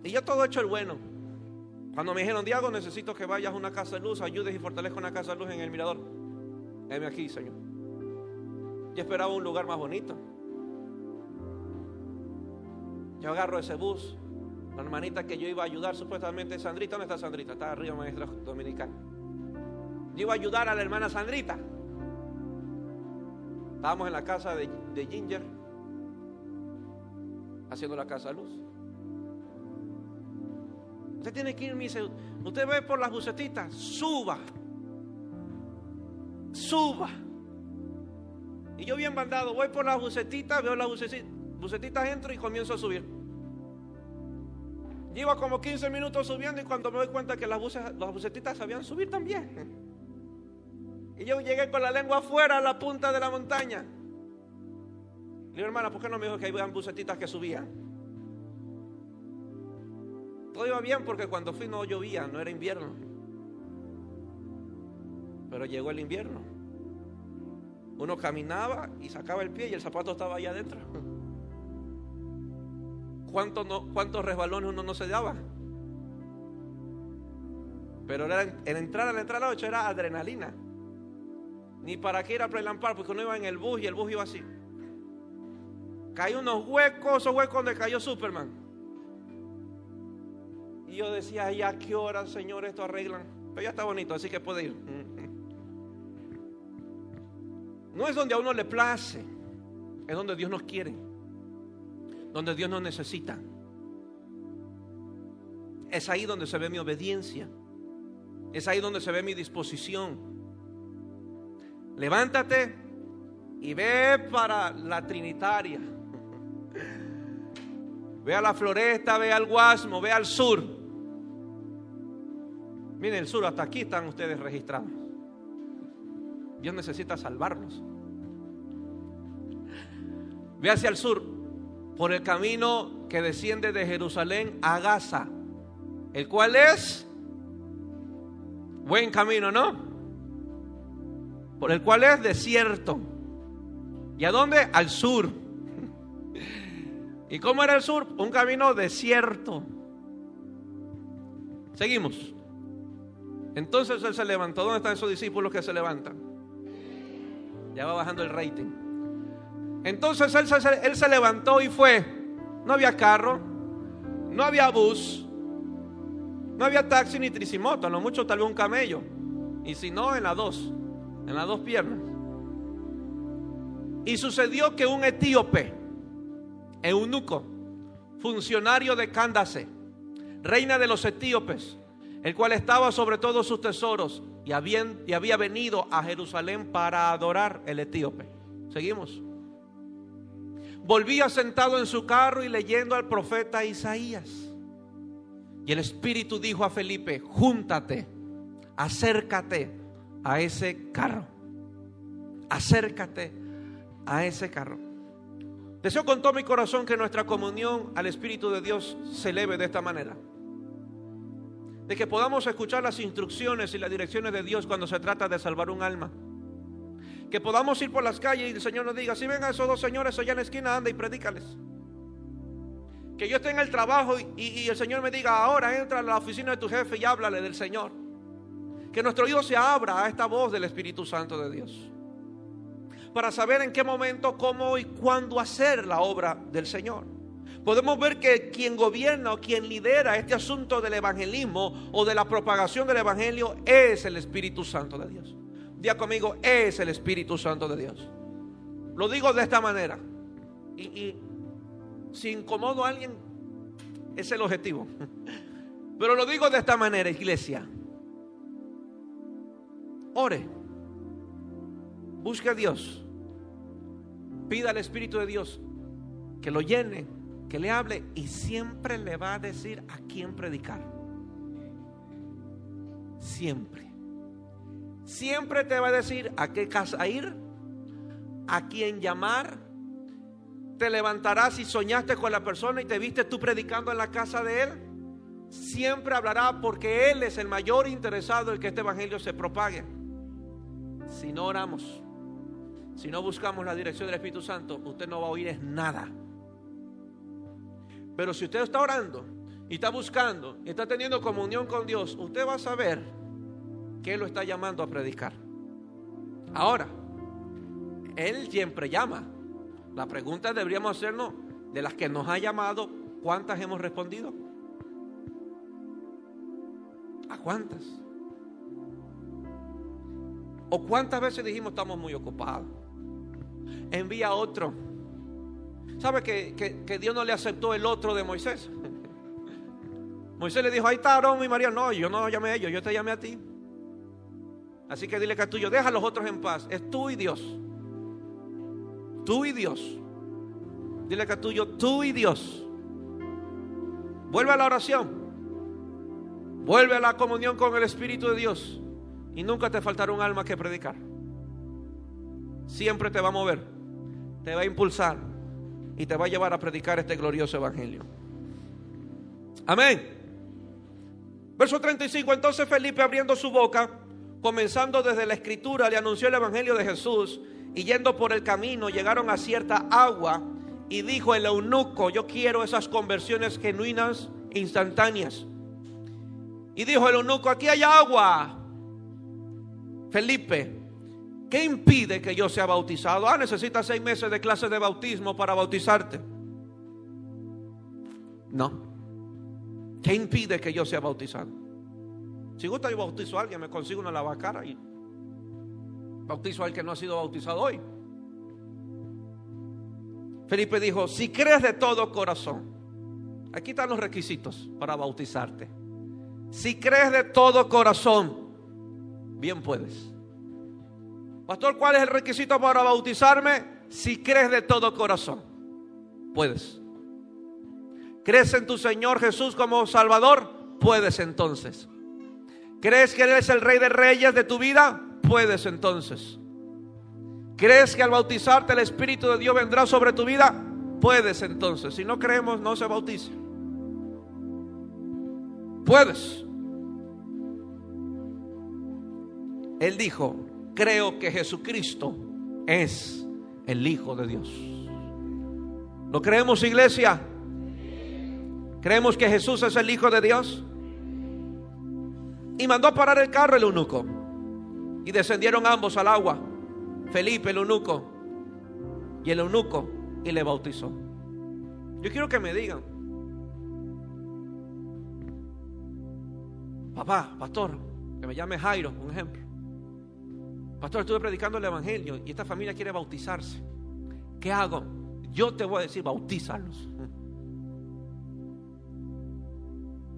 y yo todo hecho el bueno. Cuando me dijeron: Diago, necesito que vayas a una casa de luz, ayudes y fortalezca una casa de luz en el mirador. Heme aquí, Señor. Yo esperaba un lugar más bonito. Yo agarro ese bus. La hermanita que yo iba a ayudar, supuestamente Sandrita. ¿Dónde está Sandrita? Está arriba, maestra dominicana. Yo iba a ayudar a la hermana Sandrita. Estábamos en la casa de Ginger, haciendo la casa de luz. Usted tiene que ir, me dice, usted ve por las bucetitas, suba. Y yo bien bandado, voy por las bucetitas, veo las bucetitas, entro y comienzo a subir. Llevo como 15 minutos subiendo, y cuando me doy cuenta que las bucetitas sabían subir también. Y yo llegué con la lengua afuera a la punta de la montaña. Le digo, hermana, ¿por qué no me dijo que había bucetitas que subían? Todo iba bien porque cuando fui no llovía, no era invierno. Pero llegó el invierno. Uno caminaba y sacaba el pie y el zapato estaba allá adentro. ¿Cuántos resbalones uno no se daba? Pero en entrar a la 8 era adrenalina. Ni para qué ir a prelampar, porque uno iba en el bus y el bus iba así. Caí unos huecos, esos huecos donde cayó Superman. Y yo decía, ay, ¿a qué hora, Señor, esto arreglan? Pero ya está bonito, así que puede ir. No es donde a uno le place, es donde Dios nos quiere, donde Dios nos necesita. Es ahí donde se ve mi obediencia, es ahí donde se ve mi disposición. Levántate y ve para la Trinitaria, ve a la Floresta, ve al Guasmo, ve al sur. Miren, el sur, hasta aquí están ustedes registrados. Dios necesita salvarlos. Ve hacia el sur, por el camino que desciende de Jerusalén a Gaza, el cual es buen camino, ¿no? Por el cual es desierto. ¿Y a dónde? Al sur. ¿Y cómo era el sur? Un camino desierto. Seguimos. Entonces él se levantó. ¿Dónde están esos discípulos que se levantan? Ya va bajando el rating. Entonces él se levantó y fue. No había carro, no había bus, no había taxi ni tricimoto, a lo mucho tal vez un camello. Y si no, en las dos piernas. Y sucedió que un etíope, eunuco, funcionario de Cándace, reina de los etíopes, el cual estaba sobre todos sus tesoros, y había venido a Jerusalén para adorar, el etíope. Seguimos. Volvía sentado en su carro y leyendo al profeta Isaías. Y el Espíritu dijo a Felipe: júntate, acércate a ese carro. Acércate a ese carro. Deseo con todo mi corazón que nuestra comunión al Espíritu de Dios se eleve de esta manera. De que podamos escuchar las instrucciones y las direcciones de Dios cuando se trata de salvar un alma. Que podamos ir por las calles y el Señor nos diga: si ven a esos dos señores allá en la esquina, anda y predícales. Que yo esté en el trabajo y el Señor me diga: ahora entra a la oficina de tu jefe y háblale del Señor. Que nuestro oído se abra a esta voz del Espíritu Santo de Dios, para saber en qué momento, cómo y cuándo hacer la obra del Señor. Podemos ver que quien gobierna o quien lidera este asunto del evangelismo o de la propagación del evangelio es el Espíritu Santo de Dios. Diga conmigo: es el Espíritu Santo de Dios. Lo digo de esta manera y si incomodo a alguien, es el objetivo. Pero lo digo de esta manera, iglesia. Ore, busque a Dios, pida al Espíritu de Dios que lo llene, que le hable, y siempre le va a decir a quién predicar. Siempre te va a decir a qué casa ir, a quién llamar. Te levantarás si soñaste con la persona y te viste tú predicando en la casa de él. Siempre hablará, porque él es el mayor interesado en que este evangelio se propague. Si no oramos, si no buscamos la dirección del Espíritu Santo, usted no va a oír nada. Pero si usted está orando y está buscando y está teniendo comunión con Dios, usted va a saber que Él lo está llamando a predicar. Ahora, Él siempre llama. La pregunta deberíamos hacernos: de las que nos ha llamado, ¿cuántas hemos respondido? ¿A cuántas? ¿O cuántas veces dijimos: estamos muy ocupados, envía a otro? ¿Sabe que Dios no le aceptó el otro de Moisés? Moisés le dijo: ahí está Aarón y María. No, yo no llamé a ellos, yo te llamé a ti. Así que dile que a tuyo: deja a los otros en paz. Es tú y Dios. Tú y Dios. Dile que a tuyo: tú y Dios. Vuelve a la oración, vuelve a la comunión con el Espíritu de Dios, y nunca te faltará un alma que predicar. siempre te va a mover, te va a impulsar y te va a llevar a predicar este glorioso evangelio. Amén. Verso 35. Entonces Felipe, abriendo su boca, comenzando desde la escritura, le anunció el evangelio de Jesús, y yendo por el camino llegaron a cierta agua, y dijo el eunuco: yo quiero esas conversiones genuinas, instantáneas. Y dijo el eunuco: aquí hay agua. Felipe, ¿qué impide que yo sea bautizado? Necesitas 6 meses de clase de bautismo para bautizarte. No. ¿Qué impide que yo sea bautizado? Si gusta, yo bautizo a alguien, me consigo una lavacara y bautizo al que no ha sido bautizado hoy. Felipe dijo: si crees de todo corazón. Aquí están los requisitos para bautizarte. Si crees de todo corazón, bien puedes. Pastor, ¿cuál es el requisito para bautizarme? Si crees de todo corazón, puedes. ¿Crees en tu Señor Jesús como Salvador? Puedes entonces. ¿Crees que Él es el Rey de Reyes de tu vida? Puedes entonces. ¿Crees que al bautizarte el Espíritu de Dios vendrá sobre tu vida? Puedes entonces. Si no creemos, no se bautice. Puedes. Él dijo: creo que Jesucristo es el Hijo de Dios. ¿Lo creemos, iglesia? ¿Creemos que Jesús es el Hijo de Dios? Y mandó a parar el carro el eunuco, y descendieron ambos al agua, Felipe, el eunuco, y el eunuco, y le bautizó. Yo quiero que me digan: papá, pastor, que me llame Jairo, un ejemplo. Pastor, estuve predicando el evangelio y esta familia quiere bautizarse. ¿Qué hago? Yo te voy a decir: bautízalos.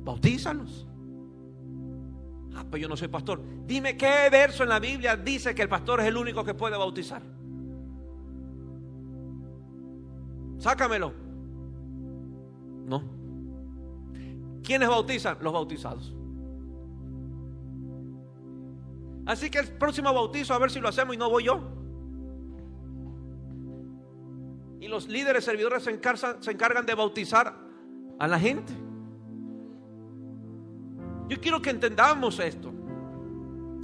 Bautízalos. Pues yo no soy pastor. Dime qué verso en la Biblia dice que el pastor es el único que puede bautizar. Sácamelo. No. ¿Quiénes bautizan? Los bautizados. Así que el próximo bautizo, a ver si lo hacemos y no voy yo. Y los líderes servidores se encargan de bautizar a la gente. Yo quiero que entendamos esto.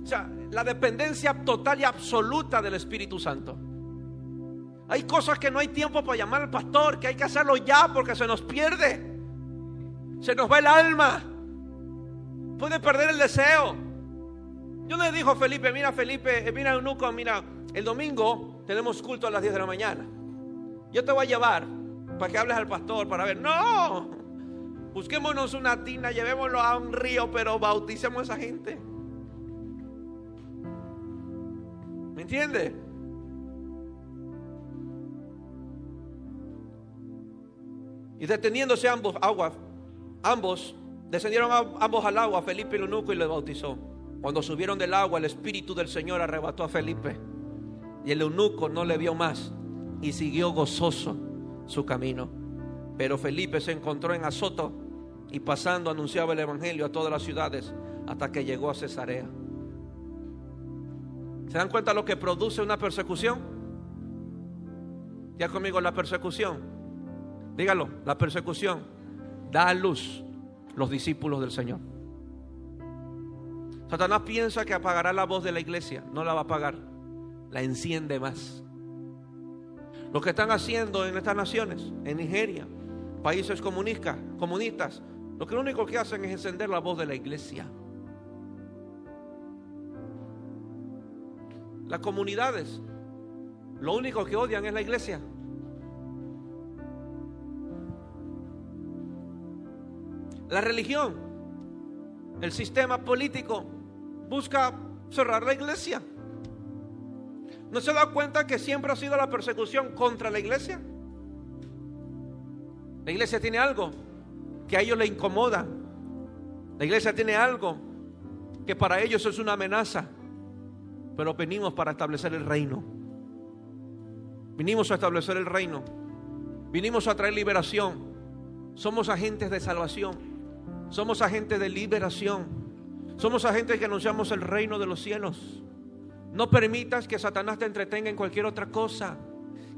O sea, la dependencia total y absoluta del Espíritu Santo. Hay cosas que no hay tiempo para llamar al pastor, que hay que hacerlo ya porque se nos pierde. Se nos va el alma. Puede perder el deseo. Yo le digo a Felipe: mira Felipe, mira eunuco, mira, el domingo tenemos culto a las 10 de la mañana. Yo te voy a llevar para que hables al pastor para ver. No. Busquémonos una tina, llevémoslo a un río, pero bauticemos a esa gente. ¿Me entiende? Y deteniéndose ambos descendieron ambos al agua, Felipe y el eunuco, y le bautizó. Cuando subieron del agua, el Espíritu del Señor arrebató a Felipe, y el eunuco no le vio más y siguió gozoso su camino. Pero Felipe se encontró en Azoto, y pasando anunciaba el evangelio a todas las ciudades hasta que llegó a Cesarea. ¿Se dan cuenta lo que produce una persecución? Ya conmigo, la persecución. Dígalo, la persecución da a luz los discípulos del Señor. Satanás piensa que apagará la voz de la iglesia. No la va a apagar, la enciende más. Lo que están haciendo en estas naciones, en Nigeria, países comunistas, lo único que hacen es encender la voz de la iglesia. Las comunidades, lo único que odian es la iglesia. La religión, el sistema político busca cerrar la iglesia. ¿No se da cuenta que siempre ha sido la persecución contra la iglesia? La iglesia tiene algo que a ellos les incomoda. La iglesia tiene algo que para ellos es una amenaza. Pero venimos para establecer el reino. Vinimos a establecer el reino. Vinimos a traer liberación. Somos agentes de salvación. Somos agentes de liberación. Somos agentes que anunciamos el reino de los cielos. No permitas que Satanás te entretenga en cualquier otra cosa.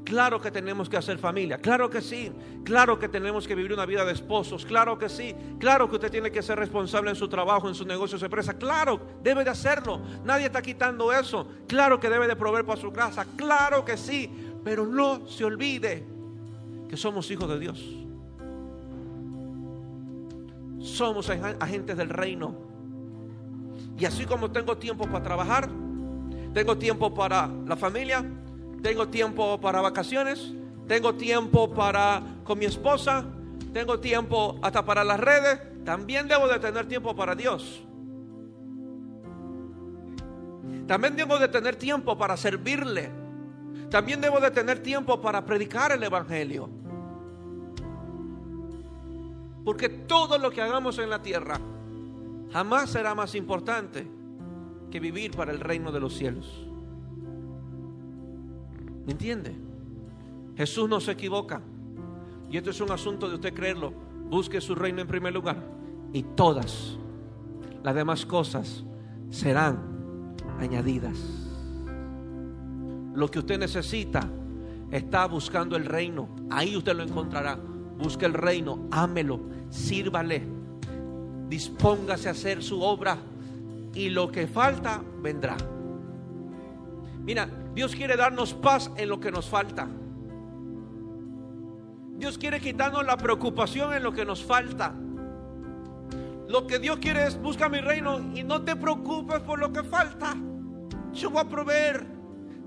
Claro que tenemos que hacer familia, claro que sí. Claro que tenemos que vivir una vida de esposos, claro que sí. Claro que usted tiene que ser responsable en su trabajo, en su negocio, en su empresa. Claro, debe de hacerlo. Nadie está quitando eso. Claro que debe de proveer para su casa, claro que sí. Pero no se olvide que somos hijos de Dios. Somos agentes del reino. Y así como tengo tiempo para trabajar, tengo tiempo para la familia, tengo tiempo para vacaciones, tengo tiempo para con mi esposa, tengo tiempo hasta para las redes, también debo de tener tiempo para Dios. También debo de tener tiempo para servirle. También debo de tener tiempo para predicar el evangelio. Porque todo lo que hagamos en la tierra jamás será más importante que vivir para el reino de los cielos. ¿Me entiende? Jesús no se equivoca. Y esto es un asunto de usted creerlo. Busque su reino en primer lugar y todas las demás cosas serán añadidas. Lo que usted necesita está buscando el reino. Ahí usted lo encontrará. Busque el reino, ámelo, sírvale, dispóngase a hacer su obra y lo que falta vendrá. Mira, Dios quiere darnos paz en lo que nos falta. Dios quiere quitarnos la preocupación en lo que nos falta. Lo que Dios quiere es: busca mi reino y no te preocupes por lo que falta. Yo voy a proveer,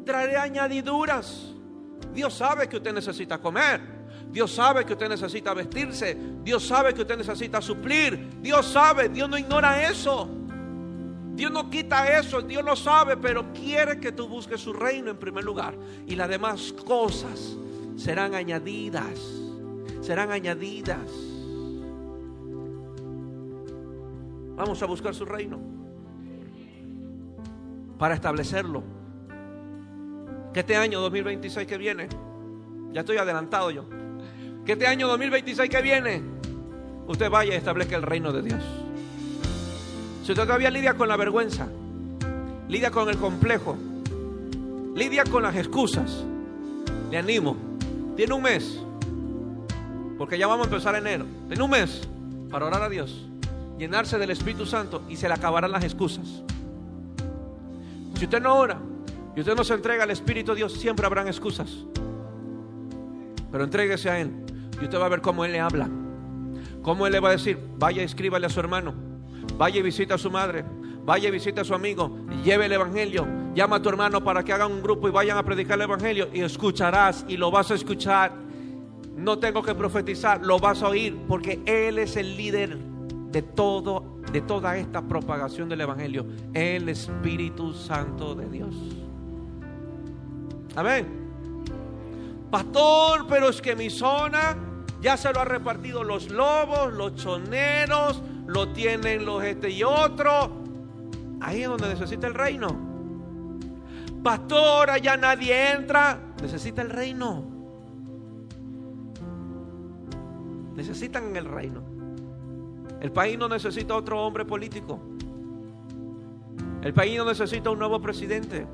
traeré añadiduras. Dios sabe que usted necesita comer. Dios sabe que usted necesita vestirse. Dios sabe que usted necesita suplir. Dios sabe, Dios no ignora eso. Dios no quita eso, Dios lo sabe, pero quiere que tú busques su reino en primer lugar. Y las demás cosas serán añadidas. Serán añadidas. Vamos a buscar su reino para establecerlo. Que este año 2026 que viene, ya estoy adelantado yo, que este año 2026 que viene usted vaya y establezca el reino de Dios. Si usted todavía lidia con la vergüenza, lidia con el complejo, lidia con las excusas, le animo, tiene un mes, porque ya vamos a empezar enero, tiene un mes para orar a Dios, llenarse del Espíritu Santo y se le acabarán las excusas. Si usted no ora y usted no se entrega al Espíritu de Dios, siempre habrán excusas. Pero entréguese a Él y usted va a ver cómo Él le habla, cómo Él le va a decir: vaya y escríbale a su hermano, vaya y visita a su madre, vaya y visita a su amigo, y lleve el evangelio, llama a tu hermano para que hagan un grupo y vayan a predicar el evangelio, y escucharás y lo vas a escuchar. No tengo que profetizar, lo vas a oír, porque Él es el líder de toda esta propagación del evangelio, el Espíritu Santo de Dios. Amén. Pastor, pero es que mi zona ya se lo ha repartido los lobos, los choneros, lo tienen los y otros. Ahí es donde necesita el reino. Pastor, allá nadie entra. Necesita el reino. Necesitan el reino. El país no necesita otro hombre político. El país no necesita un nuevo presidente.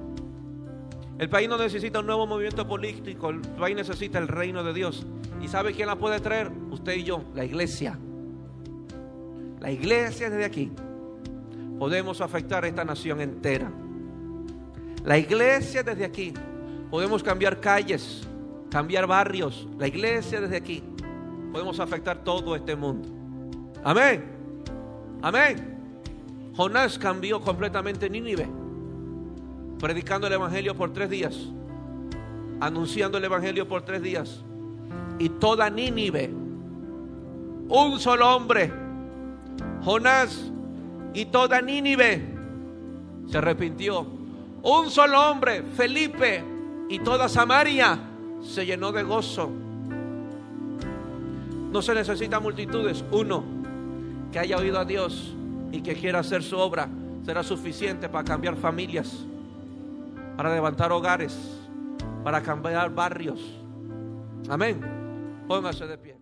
El país no necesita un nuevo movimiento político. El país necesita el reino de Dios. ¿Y sabe quién la puede traer? Usted y yo, la iglesia. La iglesia desde aquí podemos afectar a esta nación entera. La iglesia desde aquí podemos cambiar calles, cambiar barrios. La iglesia desde aquí podemos afectar todo este mundo. Amén. Amén. Jonás cambió completamente Nínive, predicando el evangelio por 3 días, anunciando el evangelio por 3 días, y toda Nínive, un solo hombre, Jonás, y toda Nínive se arrepintió. Un solo hombre, Felipe, y toda Samaria se llenó de gozo. No se necesita multitudes. Uno que haya oído a Dios y que quiera hacer su obra será suficiente para cambiar familias, para levantar hogares, para cambiar barrios. Amén. Póngase de pie.